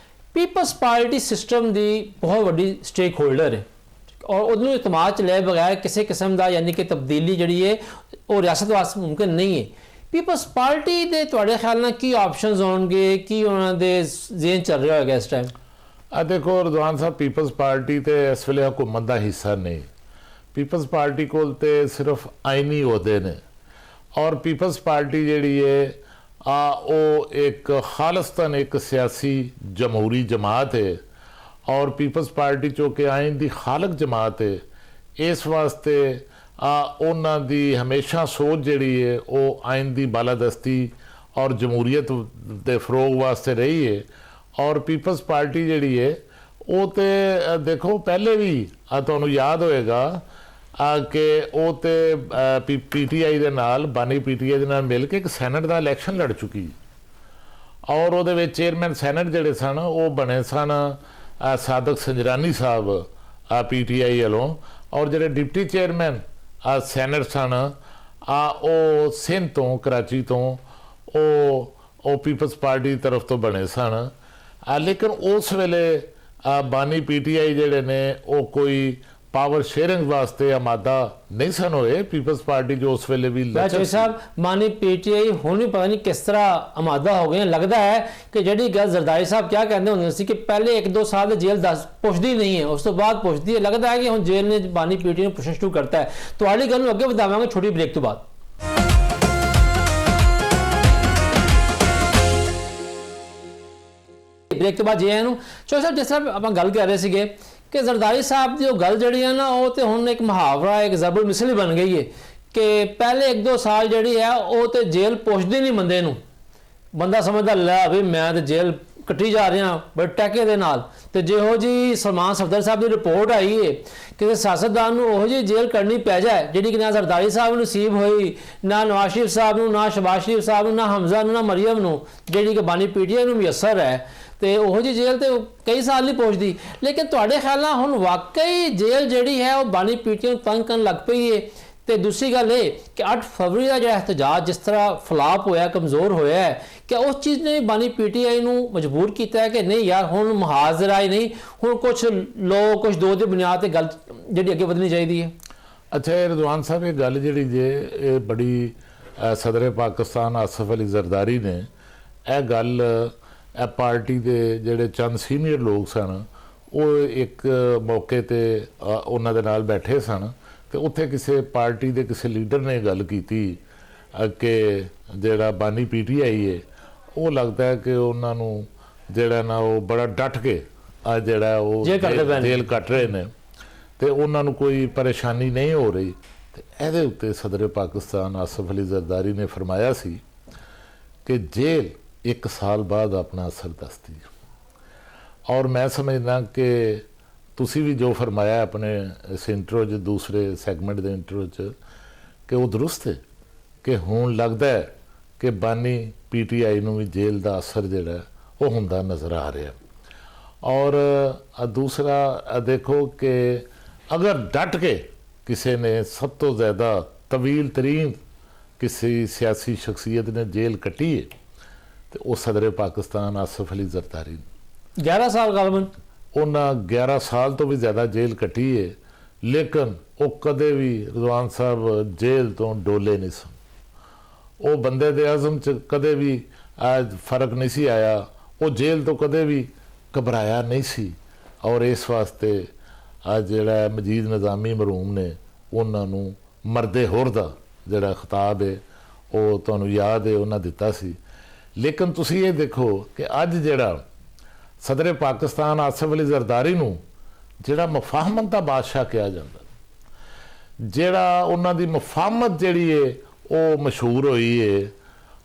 पीपल्स पार्टी सिस्टम की बहुत बड़ी स्टेक होल्डर है और उन्होंने इतमाद च लै बगैर किसी किस्म का यानी कि तब्दीली जी है वो रियासत वास्ते मुमकिन नहीं है। पीपल्स पार्टी के तुहाडे ख्याल नाल की ऑप्शनस होणगे, की उन्होंने ज़हन चल रहा होगा इस टाइम? देखो रज़वान साहब, पीपल्स पार्टी तो इस वेले हुकूमत का हिस्सा नहीं। पीपल्स पार्टी को सिर्फ आइनी अहदे ने और पीपल्स पार्टी जिहड़ी है वो एक खालिस्तान एक सियासी जमहूरी जमात है और पीपल्स पार्टी चूँकि आइन की खालक जमात है, इस वास्ते उन्हां दी हमेशा सोच जिहड़ी है वो आइन की बालादस्ती और जमहूरीयत के फरोग वास्ते रही है। और पीपल्स पार्टी जिहड़ी है वो तो देखो पहले भी तुहानूं याद होएगा कि वो तो PTI दे नाल बानी PTI दे नाल मिल के एक सैनट का इलैक्शन लड़ चुकी और वो चेयरमैन सैनट जिहड़े सन वो बने सन सादक संजरानी साहब PTI वालों और जो डिप्टी चेयरमैन सैनट सन वो सिंध तो कराची तो वो पीपल्स पार्टी तरफ तो बने सन। ਲੇਕਿन उस वेले बानी PTI ਜਿਹੜੇ ਨੇ ਉਹ ਕੋਈ ਪਾਵਰ ਸ਼ੇਅਰਿੰਗ ਵਾਸਤੇ ਆਮਾਦਾ ਨਹੀਂ ਸਨ ਹੋਏ। ਪੀਪਲਸ ਪਾਰਟੀ ਜੋ ਉਸ ਵੇਲੇ ਵੀ ਚੌਧਰੀ ਸਾਹਿਬ ਮਾਨੀ PTI ਹੁਣ ਵੀ ਪਤਾ ਨਹੀਂ ਕਿਸ ਤਰ੍ਹਾਂ ਆਮਾਦਾ ਹੋ ਗਏ। ਲੱਗਦਾ ਹੈ ਕਿ ਜਿਹੜੀ ਗੱਲ ਜ਼ਰਦਾਰੀ ਸਾਹਿਬ ਕਿਆ ਕਹਿੰਦੇ ਹੁੰਦੇ ਸੀ ਕਿ ਪਹਿਲੇ 1-2 ਸਾਲ ਦੇ ਜੇਲ੍ਹ ਦੱਸ ਪੁੱਛਦੀ ਨਹੀਂ ਹੈ, ਉਸ ਤੋਂ ਬਾਅਦ ਪੁੱਛਦੀ ਹੈ। ਲੱਗਦਾ ਹੈ ਕਿ ਹੁਣ ਜੇਲ੍ਹ ਨੇ ਬਾਨੀ PTI ਨੂੰ ਪੁੱਛਣਾ ਸ਼ੁਰੂ ਕਰਤਾ ਹੈ। ਤੁਹਾਡੀ ਗੱਲ ਨੂੰ ਅੱਗੇ ਵਧਾਵਾਂਗੇ ਛੋਟੀ ਬ੍ਰੇਕ ਤੋਂ ਬਾਅਦ। ਬ੍ਰੇਕ ਤੋਂ ਬਾਅਦ ਜੇ ਇਹਨੂੰ ਚੌਧਰੀ ਸਾਹਿਬ ਜਿਸ ਤਰ੍ਹਾਂ ਆਪਾਂ ਗੱਲ ਕਰ ਰਹੇ ਸੀਗੇ ਕਿ ਜ਼ਰਦਾਰੀ ਸਾਹਿਬ ਦੀ ਉਹ ਗੱਲ ਜਿਹੜੀ ਹੈ ਨਾ ਉਹ ਤੇ ਹੁਣ ਇੱਕ ਮੁਹਾਵਰਾ ਇੱਕ ਜ਼ਬਰ ਮਿਸਲ ਹੀ ਬਣ ਗਈ ਹੈ ਕਿ ਪਹਿਲੇ 1-2 ਸਾਲ ਜਿਹੜੀ ਹੈ ਉਹ ਤੇ ਜੇਲ੍ਹ ਪੁੱਛਦੀ ਨਹੀਂ ਬੰਦੇ ਨੂੰ। ਬੰਦਾ ਸਮਝਦਾ ਲੈ ਵੀ ਮੈਂ ਤੇ ਜੇਲ੍ਹ ਕੱਟੀ ਜਾ ਰਿਹਾ ਬੜੇ ਟੈਕੇ ਦੇ ਨਾਲ। ਤੇ ਜਿਹੋ ਜੀ ਸਲਮਾਨ ਸਫਦਰ ਸਾਹਿਬ ਦੀ ਰਿਪੋਰਟ ਆਈ ਹੈ ਕਿ ਸਿਆਸਤਦਾਨ ਨੂੰ ਉਹੋ ਜਿਹੀ ਜੇਲ੍ਹ ਕਰਨੀ ਪੈ ਜਾਏ ਜਿਹੜੀ ਕਿ ਨਾ ਜ਼ਰਦਾਰੀ ਸਾਹਿਬ ਨੂੰ ਨਸੀਬ ਹੋਈ, ਨਾ ਨਵਾਜ਼ ਸ਼ਰੀਫ ਸਾਹਿਬ ਨੂੰ, ਨਾ ਸ਼ਬਾਜ਼ ਸ਼ਰੀਫ ਸਾਹਿਬ ਨੂੰ, ਨਾ ਹਮਜ਼ਾ ਨੂੰ, ਨਾ ਮਰੀਮ ਨੂੰ, ਜਿਹੜੀ ਕਿ ਬਾਨੀ PTI ਨੂੰ ਮੁਯੱਸਰ ਹੈ। ਤੇ ਉਹੋ ਜਿਹੀ ਜੇਲ੍ਹ ਤੇ ਕਈ ਸਾਲ ਨਹੀਂ ਪਹੁੰਚਦੀ। ਲੇਕਿਨ ਤੁਹਾਡੇ ਖਿਆਲ ਨਾਲ ਹੁਣ ਵਾਕਈ ਜੇਲ੍ਹ ਜਿਹੜੀ ਹੈ ਉਹ ਬਾਨੀ PTI ਨੂੰ ਤੰਗ ਕਰਨ ਲੱਗ ਪਈ ਹੈ। ਤੇ ਦੂਸਰੀ ਗੱਲ ਇਹ ਕਿ 8 ਫਰਵਰੀ ਦਾ ਜਿਹੜਾ ਇਹਤਜਾਜ ਜਿਸ ਤਰ੍ਹਾਂ ਫਲਾਪ ਹੋਇਆ, ਕਮਜ਼ੋਰ ਹੋਇਆ ਹੈ, ਕਿ ਉਸ ਚੀਜ਼ ਨੇ ਬਾਨੀ PTI ਨੂੰ ਮਜਬੂਰ ਕੀਤਾ ਹੈ ਕਿ ਨਹੀਂ ਯਾਰ ਹੁਣ ਮੁਹਾਜ਼ਰਾ ਹੀ ਨਹੀਂ, ਹੁਣ ਕੁਝ ਲੋਕ ਕੁਝ ਦੋ ਦੀ ਬੁਨਿਆਦ ਤੇ ਗੱਲ ਜਿਹੜੀ ਅੱਗੇ ਵਧਣੀ ਚਾਹੀਦੀ ਹੈ। ਅੱਛਾ ਇਹ ਰਿਜ਼ਵਾਨ ਸਾਹਿਬ ਇਹ ਗੱਲ ਜਿਹੜੀ ਜੇ ਇਹ ਬੜੀ ਸਦਰ ਪਾਕਿਸਤਾਨ ਆਸਫ ਅਲੀ ਜ਼ਰਦਾਰੀ ਨੇ ਇਹ ਗੱਲ ਇਹ ਪਾਰਟੀ ਦੇ ਜਿਹੜੇ ਚੰਦ ਸੀਨੀਅਰ ਲੋਕ ਸਨ ਉਹ ਇੱਕ ਮੌਕੇ ਤੇ ਉਹਨਾਂ ਦੇ ਨਾਲ ਬੈਠੇ ਸਨ ਤੇ ਉੱਥੇ ਕਿਸੇ ਪਾਰਟੀ ਦੇ ਕਿਸੇ ਲੀਡਰ ਨੇ ਗੱਲ ਕੀਤੀ ਕਿ ਜਿਹੜਾ ਬਾਨੀ PTI ਹੈ ਉਹ ਲੱਗਦਾ ਹੈ ਕਿ ਉਹਨਾਂ ਨੂੰ ਜਿਹੜਾ ਨਾ ਉਹ ਬੜਾ ਡਟ ਕੇ ਜਿਹੜਾ ਉਹ ਜੇਲ੍ਹ ਕੱਟ ਰਹੇ ਨੇ ਤੇ ਉਹਨਾਂ ਨੂੰ ਕੋਈ ਪਰੇਸ਼ਾਨੀ ਨਹੀਂ ਹੋ ਰਹੀ। ਤੇ ਇਹਦੇ ਉੱਤੇ ਸਦਰ ਪਾਕਿਸਤਾਨ ਆਸਫ ਅਲੀ ਜ਼ਰਦਾਰੀ ਨੇ ਫਰਮਾਇਆ ਸੀ ਕਿ ਜੇਲ੍ਹ 1 ਸਾਲ ਬਾਅਦ ਆਪਣਾ ਅਸਰ ਦੱਸਦੀ ਹੈ। ਔਰ ਮੈਂ ਸਮਝਦਾ ਕਿ ਤੁਸੀਂ ਵੀ ਜੋ ਫਰਮਾਇਆ ਆਪਣੇ ਇਸ ਇੰਟਰੋ 'ਚ ਦੂਸਰੇ ਸੈਗਮੈਂਟ ਦੇ ਇੰਟਰੋ 'ਚ ਕਿ ਉਹ ਦਰੁਸਤ ਹੈ ਕਿ ਹੁਣ ਲੱਗਦਾ ਹੈ ਕਿ ਬਾਨੀ PTI ਨੂੰ ਵੀ ਜੇਲ੍ਹ ਦਾ ਅਸਰ ਜਿਹੜਾ ਉਹ ਹੁੰਦਾ ਨਜ਼ਰ ਆ ਰਿਹਾ। ਔਰ ਦੂਸਰਾ ਦੇਖੋ ਕਿ ਅਗਰ ਡਟ ਕੇ ਕਿਸੇ ਨੇ ਸਭ ਤੋਂ ਜ਼ਿਆਦਾ ਤਵੀਲ ਤਰੀਨ ਕਿਸੇ ਸਿਆਸੀ ਸ਼ਖਸੀਅਤ ਨੇ ਜੇਲ੍ਹ ਕੱਟੀ ਹੈ ਤੇ ਉਹ ਸਦਰ ਪਾਕਿਸਤਾਨ ਆਸਫ ਅਲੀ ਜ਼ਰਦਾਰੀ 11 ਸਾਲ ਗਾਲਬਨ ਉਹਨਾਂ 11 ਸਾਲ ਤੋਂ ਵੀ ਜ਼ਿਆਦਾ ਜੇਲ੍ਹ ਕੱਟੀ ਹੈ। ਲੇਕਿਨ ਉਹ ਕਦੇ ਵੀ ਰਿਜ਼ਵਾਨ ਸਾਹਿਬ ਜੇਲ੍ਹ ਤੋਂ ਡੋਲੇ ਨਹੀਂ ਸਨ। ਉਹ ਬੰਦੇ ਦੇ ਆਜ਼ਮ 'ਚ ਕਦੇ ਵੀ ਫਰਕ ਨਹੀਂ ਸੀ ਆਇਆ। ਉਹ ਜੇਲ੍ਹ ਤੋਂ ਕਦੇ ਵੀ ਘਬਰਾਇਆ ਨਹੀਂ ਸੀ। ਔਰ ਇਸ ਵਾਸਤੇ ਅੱਜ ਜਿਹੜਾ ਮਜੀਦ ਨਿਜ਼ਾਮੀ ਮਰਹੂਮ ਨੇ ਉਹਨਾਂ ਨੂੰ ਮਰਦੇ ਹੋਰ ਦਾ ਜਿਹੜਾ ਖਿਤਾਬ ਹੈ ਉਹ ਤੁਹਾਨੂੰ ਯਾਦ ਹੈ ਉਹਨਾਂ ਦਿੱਤਾ ਸੀ। ਲੇਕਿਨ ਤੁਸੀਂ ਇਹ ਦੇਖੋ ਕਿ ਅੱਜ ਜਿਹੜਾ ਸਦਰ ਪਾਕਿਸਤਾਨ ਆਸਫ ਅਲੀ ਜ਼ਰਦਾਰੀ ਨੂੰ ਜਿਹੜਾ ਮੁਫਾਹਮਤ ਦਾ ਬਾਦਸ਼ਾਹ ਕਿਹਾ ਜਾਂਦਾ, ਜਿਹੜਾ ਉਹਨਾਂ ਦੀ ਮੁਫਾਹਮਤ ਜਿਹੜੀ ਹੈ ਉਹ ਮਸ਼ਹੂਰ ਹੋਈ ਹੈ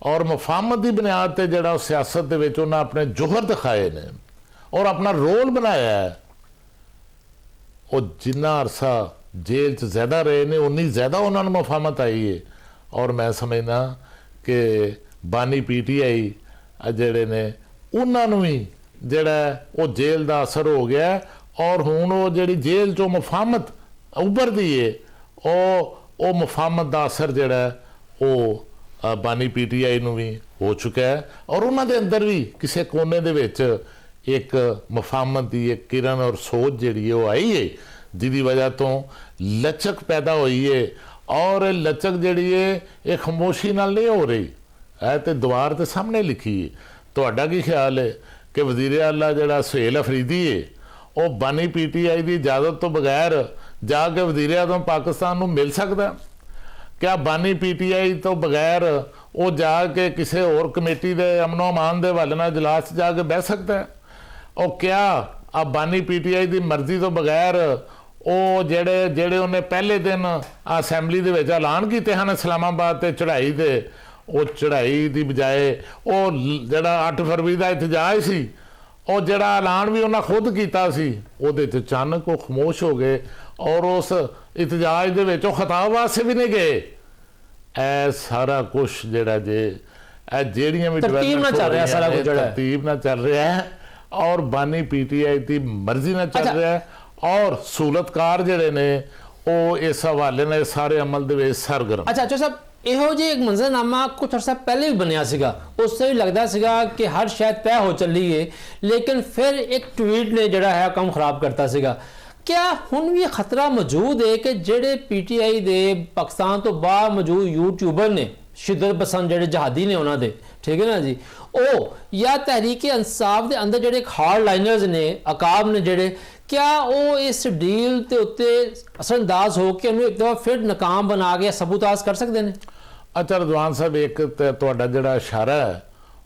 ਔਰ ਮੁਫਾਹਮਤ ਦੀ ਬੁਨਿਆਦ ਤੇ ਜਿਹੜਾ ਉਹ ਸਿਆਸਤ ਦੇ ਵਿੱਚ ਉਹਨਾਂ ਆਪਣੇ ਜੋਹਰ ਦਿਖਾਏ ਨੇ ਔਰ ਆਪਣਾ ਰੋਲ ਬਣਾਇਆ ਹੈ। ਉਹ ਜਿੰਨਾ ਅਰਸਾ ਜੇਲ੍ਹ 'ਚ ਜ਼ਿਆਦਾ ਰਹੇ ਨੇ ਉਨੀ ਜ਼ਿਆਦਾ ਉਹਨਾਂ ਨੂੰ ਮੁਫਾਹਮਤ ਆਈ ਹੈ। ਔਰ ਮੈਂ ਸਮਝਦਾ ਕਿ ਬਾਨੀ PTI ਜਿਹੜੇ ਨੇ ਉਹਨਾਂ ਨੂੰ ਵੀ ਜਿਹੜਾ ਉਹ ਜੇਲ੍ਹ ਦਾ ਅਸਰ ਹੋ ਗਿਆ ਔਰ ਹੁਣ ਉਹ ਜਿਹੜੀ ਜੇਲ੍ਹ 'ਚੋਂ ਮੁਫਾਹਮਤ ਉੱਭਰਦੀ ਹੈ ਉਹ ਮੁਫਾਹਮਤ ਦਾ ਅਸਰ ਜਿਹੜਾ ਉਹ ਬਾਨੀ PTI ਨੂੰ ਵੀ ਹੋ ਚੁੱਕਾ ਹੈ। ਔਰ ਉਹਨਾਂ ਦੇ ਅੰਦਰ ਵੀ ਕਿਸੇ ਕੋਨੇ ਦੇ ਵਿੱਚ ਇੱਕ ਮੁਫਾਹਮਤ ਦੀ ਇੱਕ ਕਿਰਨ ਔਰ ਸੋਚ ਜਿਹੜੀ ਉਹ ਆਈ ਹੈ ਜਿਹਦੀ ਵਜ੍ਹਾ ਤੋਂ ਲਚਕ ਪੈਦਾ ਹੋਈ ਹੈ। ਔਰ ਲਚਕ ਜਿਹੜੀ ਹੈ ਇਹ ਖਾਮੋਸ਼ੀ ਨਾਲ ਨਹੀਂ ਹੋ ਰਹੀ, ਇਹ ਤੇ ਦੀਵਾਰ ਦੇ ਸਾਹਮਣੇ ਲਿਖੀ ਹੈ। ਤੁਹਾਡਾ ਕੀ ਖਿਆਲ ਹੈ ਕਿ ਵਜ਼ੀਰ ਆਲਾ ਜਿਹੜਾ ਸੁਹੇਲ ਅਫਰੀਦੀ ਹੈ ਉਹ ਬਾਨੀ PTI ਦੀ ਇਜਾਜ਼ਤ ਤੋਂ ਬਗੈਰ ਜਾ ਕੇ ਵਜ਼ੀਰ ਆਜ਼ਮ ਪਾਕਿਸਤਾਨ ਨੂੰ ਮਿਲ ਸਕਦਾ? ਕਿਆ ਬਾਨੀ PTI ਤੋਂ ਬਗੈਰ ਉਹ ਜਾ ਕੇ ਕਿਸੇ ਹੋਰ ਕਮੇਟੀ ਦੇ ਅਮਨੋ ਅਮਾਨ ਦੇ ਹਵਾਲੇ ਨਾਲ ਇਜਲਾਸ 'ਚ ਜਾ ਕੇ ਬਹਿ ਸਕਦਾ? ਉਹ ਕਿਆ ਬਾਨੀ PTI ਦੀ ਮਰਜ਼ੀ ਤੋਂ ਬਗੈਰ ਉਹ ਜਿਹੜੇ ਉਹਨੇ ਪਹਿਲੇ ਦਿਨ ਅਸੈਂਬਲੀ ਦੇ ਵਿੱਚ ਐਲਾਨ ਕੀਤੇ ਹਨ ਇਸਲਾਮਾਬਾਦ ਤੇ ਚੜ੍ਹਾਈ ਦੇ, ਉਹ ਚੜ੍ਹਾਈ ਦੀ ਬਜਾਏ ਉਹ ਜਿਹੜਾ 8 ਫਰਵਰੀ ਦਾ ਇਤਜਾਜ ਸੀ ਉਹ ਜਿਹੜਾ ਐਲਾਨ ਵੀ ਉਹਨਾਂ ਖੁਦ ਕੀਤਾ ਸੀ ਉਹਦੇ 'ਚ ਅਚਾਨਕ ਉਹ ਖਾਮੋਸ਼ ਹੋ ਗਏ ਔਰ ਉਸ ਇਤਜਾਜ ਦੇ ਵਿੱਚ ਉਹ ਖਿਤਾਬ ਵਾਸਤੇ ਵੀ ਨਹੀਂ ਗਏ। ਇਹ ਸਾਰਾ ਕੁਝ ਜਿਹੜਾ ਜੇ ਇਹ ਜਿਹੜੀਆਂ ਵੀ ਤਰਤੀਬ ਨਾਲ ਚੱਲ ਰਿਹਾ ਸਾਰਾ ਕੁਝ ਜਿਹੜਾ ਤਰਤੀਬ ਨਾਲ ਚੱਲ ਰਿਹਾ ਹੈ ਔਰ ਬਾਨੀ PTI ਦੀ ਮਰਜ਼ੀ ਨਾਲ ਚੱਲ ਰਿਹਾ ਹੈ ਔਰ ਸਹੂਲਤਕਾਰ ਜਿਹੜੇ ਨੇ ਉਹ ਇਸ ਹਵਾਲੇ ਨਾਲ ਸਾਰੇ ਅਮਲ ਦੇ ਵਿੱਚ ਸਰਗਰਮ। ਅੱਛਾ ਸਾਹਿਬ ਇਹੋ ਜਿਹੀ ਇੱਕ ਮੰਜ਼ਰਨਾਮਾ ਕੁਝ ਅਰਸਾ ਪਹਿਲੇ ਵੀ ਬਣਿਆ ਸੀਗਾ, ਉਸ ਤੋਂ ਵੀ ਲੱਗਦਾ ਸੀਗਾ ਕਿ ਹਰ ਸ਼ਾਇਦ ਤੈਅ ਹੋ ਚੱਲੀ ਹੈ, ਲੇਕਿਨ ਫਿਰ ਇੱਕ ਟਵੀਟ ਨੇ ਜਿਹੜਾ ਹੈ ਕੰਮ ਖਰਾਬ ਕਰਤਾ ਸੀਗਾ। ਕਿਆ ਹੁਣ ਵੀ ਖਤਰਾ ਮੌਜੂਦ ਹੈ ਕਿ ਜਿਹੜੇ ਪੀਟੀਆਈ ਦੇ ਪਾਕਿਸਤਾਨ ਤੋਂ ਬਾਹਰ ਮੌਜੂਦ ਯੂਟਿਊਬਰ ਨੇ, ਸ਼ਿੱਦਤ ਪਸੰਦ ਜਿਹੜੇ ਜਹਾਦੀ ਨੇ ਉਹਨਾਂ ਦੇ, ਠੀਕ ਹੈ ਨਾ ਜੀ, ਉਹ ਜਾਂ ਤਹਿਰੀਕ ਇਨਸਾਫ ਦੇ ਅੰਦਰ ਜਿਹੜੇ ਹਾਰਡ ਲਾਈਨਰਸ ਨੇ, ਅਕਾਬ ਨੇ ਜਿਹੜੇ, ਕਿਆ ਉਹ ਇਸ ਡੀਲ ਦੇ ਉੱਤੇ ਅਸਰਅੰਦਾਜ਼ ਹੋ ਕੇ ਉਹਨੂੰ ਇੱਕ ਦਫਾ ਫਿਰ ਨਾਕਾਮ ਬਣਾ ਕੇ ਸਬੂਤਾਜ਼ ਕਰ ਸਕਦੇ ਨੇ? ਅੱਛਾ ਰਜ਼ਵਾਨ ਸਾਹਿਬ, ਇੱਕ ਤਾਂ ਤੁਹਾਡਾ ਜਿਹੜਾ ਇਸ਼ਾਰਾ ਹੈ,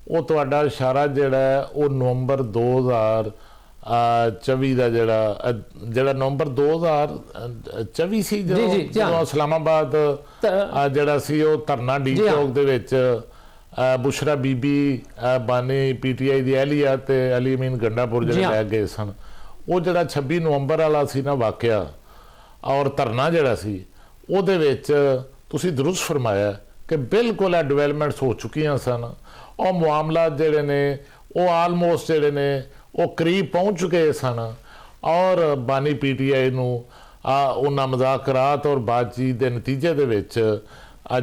ਉਹ ਤੁਹਾਡਾ ਇਸ਼ਾਰਾ ਜਿਹੜਾ ਹੈ ਉਹ ਨਵੰਬਰ 2024 ਦਾ ਜਿਹੜਾ ਨਵੰਬਰ 2024 ਸੀ ਜਦੋਂ ਇਸਲਾਮਾਬਾਦ ਜਿਹੜਾ ਸੀ ਉਹ ਧਰਨਾ ਡੀ ਚੌਕ ਦੇ ਵਿੱਚ ਬੁਸ਼ਰਾ ਬੀਬੀ ਬਾਨੀ ਪੀਟੀਆਈ ਦੀ ਅਹਿਲੀਆ ਤੇ ਅਲੀ ਅਮੀਨ ਗੰਡਾਪੁਰ ਜਿਹੜੇ ਲੈ ਗਏ ਸਨ, ਉਹ ਜਿਹੜਾ 26 ਨਵੰਬਰ ਵਾਲਾ ਸੀ ਨਾ ਵਾਕਿਆ ਔਰ ਧਰਨਾ ਜਿਹੜਾ ਸੀ, ਉਹਦੇ ਵਿੱਚ ਤੁਸੀਂ ਦਰੁਸਤ ਫਰਮਾਇਆ ਕਿ ਬਿਲਕੁਲ ਇਹ ਡਿਵੈਲਪਮੈਂਟਸ ਹੋ ਚੁੱਕੀਆਂ ਸਨ। ਉਹ ਮਾਮਲਾ ਜਿਹੜੇ ਨੇ ਉਹ ਆਲਮੋਸਟ ਜਿਹੜੇ ਨੇ ਉਹ ਕਰੀਬ ਪਹੁੰਚ ਚੁੱਕੇ ਸਨ ਔਰ ਬਾਨੀ ਪੀਟੀਆਈ ਨੂੰ ਉਹਨਾਂ ਮੁਜ਼ਾਕਰਾਤ ਔਰ ਬਾਤਚੀਤ ਦੇ ਨਤੀਜੇ ਦੇ ਵਿੱਚ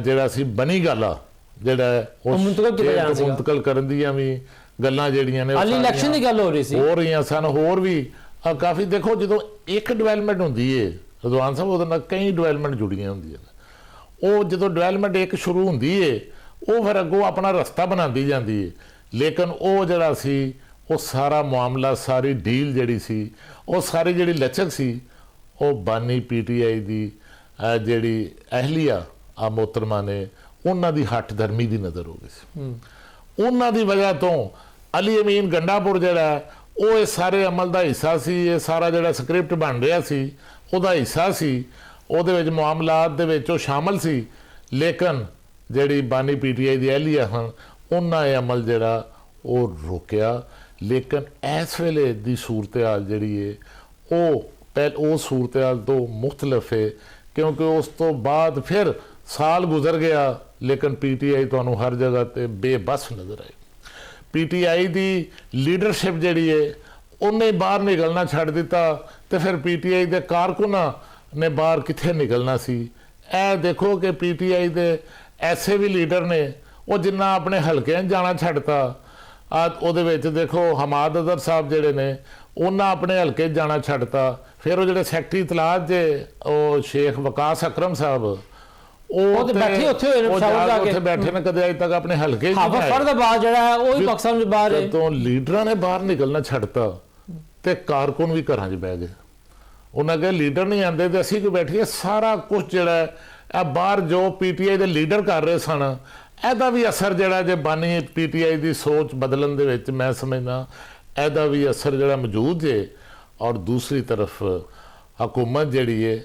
ਜਿਹੜਾ ਸੀ ਬਣੀ ਗੱਲ ਆ ਜਿਹੜਾ ਉਹ ਮੁੰਤਕਲ ਕਰਨ ਦੀਆਂ ਵੀ ਗੱਲਾਂ ਜਿਹੜੀਆਂ ਨੇ ਇਲੈਕਸ਼ਨ ਦੀ ਗੱਲ ਹੋ ਰਹੀ ਸੀ, ਹੋ ਰਹੀਆਂ ਸਨ। ਹੋਰ ਵੀ ਕਾਫੀ ਦੇਖੋ, ਜਦੋਂ ਇੱਕ ਡਿਵੈਲਪਮੈਂਟ ਹੁੰਦੀ ਹੈ ਰਜ਼ਵਾਨ ਸਾਹਿਬ, ਉਹਦੇ ਨਾਲ ਕਈ ਡਿਵੈਲਪਮੈਂਟ ਜੁੜੀਆਂ ਹੁੰਦੀਆਂ ਨੇ। ਉਹ ਜਦੋਂ ਡਿਵੈਲਪਮੈਂਟ ਇੱਕ ਸ਼ੁਰੂ ਹੁੰਦੀ ਹੈ, ਉਹ ਫਿਰ ਅੱਗੋਂ ਆਪਣਾ ਰਸਤਾ ਬਣਾਉਂਦੀ ਜਾਂਦੀ ਹੈ। ਲੇਕਿਨ ਉਹ ਜਿਹੜਾ ਸੀ ਉਹ ਸਾਰਾ ਮਾਮਲਾ, ਸਾਰੀ ਡੀਲ ਜਿਹੜੀ ਸੀ, ਉਹ ਸਾਰੀ ਜਿਹੜੀ ਲਚਕ ਸੀ, ਉਹ ਬਾਨੀ ਪੀਟੀਆਈ ਦੀ ਜਿਹੜੀ ਅਹਿਲੀਆ ਮੋਹਤਰਮਾ ਨੇ ਉਹਨਾਂ ਦੀ ਹੱਠ ਧਰਮੀ ਦੀ ਨਜ਼ਰ ਹੋ ਗਈ ਸੀ। ਉਹਨਾਂ ਦੀ ਵਜ੍ਹਾ ਤੋਂ ਅਲੀ ਅਮੀਨ ਗੰਡਾਪੁਰ ਜਿਹੜਾ ਉਹ ਇਸ ਸਾਰੇ ਅਮਲ ਦਾ ਹਿੱਸਾ ਸੀ, ਇਹ ਸਾਰਾ ਜਿਹੜਾ ਸਕ੍ਰਿਪਟ ਬਣ ਰਿਹਾ ਸੀ ਉਹਦਾ ਹਿੱਸਾ ਸੀ, ਉਹਦੇ ਵਿੱਚ ਮਾਮਲਾਤ ਦੇ ਵਿੱਚ ਉਹ ਸ਼ਾਮਲ ਸੀ। ਲੇਕਿਨ ਜਿਹੜੀ ਬਾਨੀ ਪੀਟੀਆਈ ਦੀ ਅਹਿਲੀਆ ਹਨ, ਉਹਨਾਂ ਇਹ ਅਮਲ ਜਿਹੜਾ ਉਹ ਰੋਕਿਆ। ਲੇਕਿਨ ਇਸ ਵੇਲੇ ਦੀ ਸੂਰਤ ਹਾਲ ਜਿਹੜੀ ਹੈ ਉਹ ਸੂਰਤ ਹਾਲ ਤੋਂ ਮੁਖਤਲਿਫ ਹੈ, ਕਿਉਂਕਿ ਉਸ ਤੋਂ ਬਾਅਦ ਫਿਰ ਸਾਲ ਗੁਜ਼ਰ ਗਿਆ, ਲੇਕਿਨ ਪੀਟੀਆਈ ਤੁਹਾਨੂੰ ਹਰ ਜਗ੍ਹਾ ਤੇ ਬੇਬਸ ਨਜ਼ਰ ਆਈ। ਪੀਟੀਆਈ ਦੀ ਲੀਡਰਸ਼ਿਪ ਜਿਹੜੀ ਹੈ ਉਹਨੇ ਬਾਹਰ ਨਿਕਲਣਾ ਛੱਡ ਦਿੱਤਾ, ਤੇ ਫਿਰ ਪੀਟੀਆਈ ਦੇ ਕਾਰਕੁਨਾਂ ਨੇ ਬਾਹਰ ਕਿੱਥੇ ਨਿਕਲਣਾ ਸੀ। ਇਹ ਦੇਖੋ ਕਿ ਪੀਟੀਆਈ ਦੇ ਐਸੇ ਵੀ ਲੀਡਰ ਨੇ ਉਹ ਜਿੰਨਾ ਆਪਣੇ ਹਲਕਿਆਂ 'ਚ ਜਾਣਾ ਛੱਡਤਾ। ਉਹਦੇ ਵਿੱਚ ਦੇਖੋ ਹਮਾਦ ਅਜ਼ਹਰ ਸਾਹਿਬ ਜਿਹੜੇ ਨੇ ਉਹਨਾਂ ਆਪਣੇ ਹਲਕੇ 'ਚ ਜਾਣਾ ਛੱਡਤਾ। ਫਿਰ ਉਹ ਜਿਹੜੇ ਸੈਕਟਰੀ ਇਤਲਾਤ ਜੇ ਉਹ ਸ਼ੇਖ ਵਕਾਸ ਅਕਰਮ ਸਾਹਿਬ ਉਹ ਤੇ ਬੈਠੇ ਉੱਥੇ ਹੋਏ ਨੇ, ਉੱਥੇ ਬੈਠੇ ਨੇ, ਕਦੇ ਅਜੇ ਤੱਕ ਆਪਣੇ ਹਲਕੇ 'ਚ ਫਰਦਾਬਾਦ ਜਿਹੜਾ ਹੈ ਉਹ ਵੀ ਪਾਕਿਸਤਾਨ ਦੇ ਬਾਹਰ ਹੈ। ਤੋਂ ਲੀਡਰਾਂ ਨੇ ਬਾਹਰ ਨਿਕਲਣਾ ਛੱਡਤਾ ਤੇ ਕਾਰਕੁਨ ਵੀ ਘਰਾਂ 'ਚ ਬਹਿ ਗਏ। ਉਹਨਾਂ ਕਹੇ ਲੀਡਰ ਨਹੀਂ ਆਉਂਦੇ ਤੇ ਅਸੀਂ ਕਿਉਂ ਬੈਠੀਏ। ਸਾਰਾ ਕੁਝ ਜਿਹੜਾ ਇਹ ਬਾਹਰ ਜੋ ਪੀਟੀਆਈ ਦੇ ਲੀਡਰ ਕਰ ਰਹੇ ਸਨ, ਇਹਦਾ ਵੀ ਅਸਰ ਜਿਹੜਾ ਜੇ ਬਾਨੀ ਪੀਟੀਆਈ ਦੀ ਸੋਚ ਬਦਲਣ ਦੇ ਵਿੱਚ ਮੈਂ ਸਮਝਦਾ ਇਹਦਾ ਵੀ ਅਸਰ ਜਿਹੜਾ ਮੌਜੂਦ ਜੇ। ਔਰ ਦੂਸਰੀ ਤਰਫ ਹਕੂਮਤ ਜਿਹੜੀ ਹੈ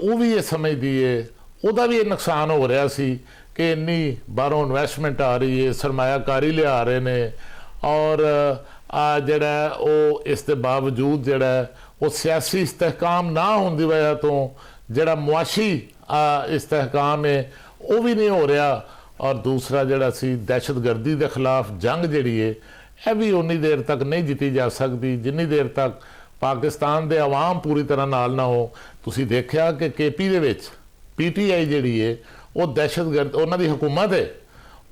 ਉਹ ਵੀ ਇਹ ਸਮਝਦੀ ਹੈ, ਉਹਦਾ ਵੀ ਇਹ ਨੁਕਸਾਨ ਹੋ ਰਿਹਾ ਸੀ ਕਿ ਇੰਨੀ ਬਾਹਰੋਂ ਇਨਵੈਸਟਮੈਂਟ ਆ ਰਹੀ ਹੈ, ਸਰਮਾਇਆਕਾਰੀ ਲਿਆ ਰਹੇ ਨੇ, ਔਰ ਜਿਹੜਾ ਉਹ ਇਸ ਦੇ ਬਾਵਜੂਦ ਜਿਹੜਾ ਉਹ ਸਿਆਸੀ ਇਸਤਹਿਕਾਮ ਨਾ ਹੋਣ ਦੀ ਵਜ੍ਹਾ ਤੋਂ ਜਿਹੜਾ ਮੁਆਸ਼ੀ ਇਸਤਹਿਕਾਮ ਹੈ ਉਹ ਵੀ ਨਹੀਂ ਹੋ ਰਿਹਾ। ਔਰ ਦੂਸਰਾ ਜਿਹੜਾ ਸੀ ਦਹਿਸ਼ਤਗਰਦੀ ਦੇ ਖਿਲਾਫ ਜੰਗ ਜਿਹੜੀ ਹੈ ਇਹ ਵੀ ਉਨੀ ਦੇਰ ਤੱਕ ਨਹੀਂ ਜਿੱਤੀ ਜਾ ਸਕਦੀ ਜਿੰਨੀ ਦੇਰ ਤੱਕ ਪਾਕਿਸਤਾਨ ਦੇ ਆਵਾਮ ਪੂਰੀ ਤਰ੍ਹਾਂ ਨਾਲ ਨਾ ਹੋ। ਤੁਸੀਂ ਦੇਖਿਆ ਕਿ ਕੇਪੀ ਦੇ ਵਿੱਚ ਪੀਟੀਆਈ ਜਿਹੜੀ ਹੈ ਉਹ ਦਹਿਸ਼ਤਗਰਦ ਉਹਨਾਂ ਦੀ ਹਕੂਮਤ ਹੈ,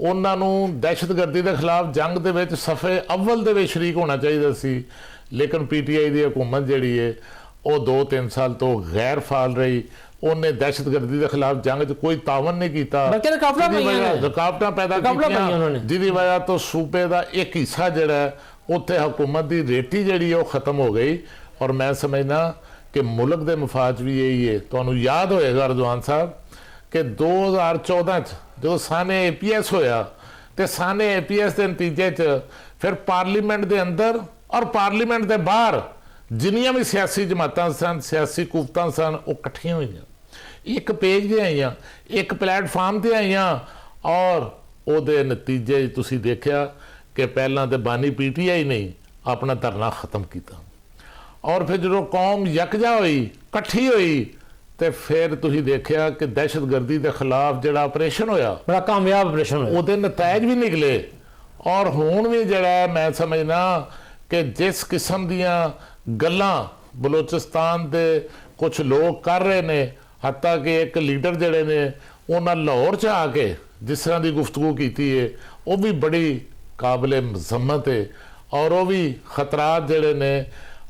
ਉਹਨਾਂ ਨੂੰ ਦਹਿਸ਼ਤਗਰਦੀ ਦੇ ਖਿਲਾਫ ਜੰਗ ਦੇ ਵਿੱਚ ਸਫੇ ਅਵਲ ਦੇ ਵਿੱਚ ਸ਼ਰੀਕ ਹੋਣਾ ਚਾਹੀਦਾ ਸੀ। ਲੇਕਿਨ ਪੀਟੀਆਈ ਦੀ ਹਕੂਮਤ ਜਿਹੜੀ ਹੈ ਉਹ 2-3 ਸਾਲ ਤੋਂ ਗੈਰ ਫਾਲ ਰਹੀ। ਉਹਨੇ ਦਹਿਸ਼ਤਗਰਦੀ ਦੇ ਖਿਲਾਫ ਜੰਗ 'ਚ ਕੋਈ ਤਾਵਨ ਨਹੀਂ ਕੀਤਾ, ਰੁਕਾਵਟਾਂ ਪੈਦਾ ਕੀਤੀਆਂ, ਜਿਹਦੀ ਵਜ੍ਹਾ ਤੋਂ ਸੂਬੇ ਦਾ ਇੱਕ ਹਿੱਸਾ ਜਿਹੜਾ ਉੱਥੇ ਹਕੂਮਤ ਦੀ ਰੇਟੀ ਜਿਹੜੀ ਉਹ ਖਤਮ ਹੋ ਗਈ। ਔਰ ਮੈਂ ਸਮਝਦਾ ਕਿ ਮੁਲਕ ਦੇ ਮਫਾਦ ਵੀ ਇਹੀ ਹੈ। ਤੁਹਾਨੂੰ ਯਾਦ ਹੋਏਗਾ ਰਜ਼ਵਾਨ ਸਾਹਿਬ ਕਿ 2014 'ਚ ਜਦੋਂ ਸਾਨੇ APS ਹੋਇਆ ਤੇ ਸਾਨੇ APS ਦੇ ਨਤੀਜੇ 'ਚ ਫਿਰ ਪਾਰਲੀਮੈਂਟ ਦੇ ਅੰਦਰ ਔਰ ਪਾਰਲੀਮੈਂਟ ਦੇ ਬਾਹਰ ਜਿੰਨੀਆਂ ਵੀ ਸਿਆਸੀ ਜਮਾਤਾਂ ਸਨ, ਸਿਆਸੀ ਕੁਵਤਾਂ ਸਨ, ਉਹ ਇਕੱਠੀਆਂ ਹੋਈਆਂ, ਇੱਕ ਪੇਜ 'ਤੇ ਆਈਆਂ, ਇੱਕ ਪਲੇਟਫਾਰਮ 'ਤੇ ਆਈਆਂ। ਔਰ ਉਹਦੇ ਨਤੀਜੇ ਤੁਸੀਂ ਦੇਖਿਆ ਕਿ ਪਹਿਲਾਂ ਤੇ ਬਾਨੀ ਪੀਟੀਆਈ ਨੇ ਆਪਣਾ ਧਰਨਾ ਖਤਮ ਕੀਤਾ, ਔਰ ਫਿਰ ਜਦੋਂ ਕੌਮ ਯਕਜਾ ਹੋਈ, ਇਕੱਠੀ ਹੋਈ, ਤੇ ਫਿਰ ਤੁਸੀਂ ਦੇਖਿਆ ਕਿ ਦਹਿਸ਼ਤਗਰਦੀ ਦੇ ਖਿਲਾਫ ਜਿਹੜਾ ਆਪਰੇਸ਼ਨ ਹੋਇਆ, ਬੜਾ ਕਾਮਯਾਬ ਆਪਰੇਸ਼ਨ ਹੋਇਆ, ਉਹਦੇ ਨਤੀਜੇ ਵੀ ਨਿਕਲੇ। ਔਰ ਹੁਣ ਵੀ ਜਿਹੜਾ ਮੈਂ ਸਮਝਦਾ ਕਿ ਜਿਸ ਕਿਸਮ ਦੀਆਂ ਗੱਲਾਂ ਬਲੋਚਿਸਤਾਨ ਦੇ ਕੁਝ ਲੋਕ ਕਰ ਰਹੇ ਨੇ, ਹੱਤਾ ਕਿ ਇੱਕ ਲੀਡਰ ਜਿਹੜੇ ਨੇ ਉਹਨਾਂ ਲਾਹੌਰ 'ਚ ਆ ਕੇ ਜਿਸ ਤਰ੍ਹਾਂ ਦੀ ਗੁਫ਼ਤਗੂ ਕੀਤੀ ਹੈ ਉਹ ਵੀ ਬੜੀ ਕਾਬਲੇ ਮਜ਼ਮਤ ਹੈ ਔਰ ਉਹ ਵੀ ਖਤਰਾਤ ਜਿਹੜੇ ਨੇ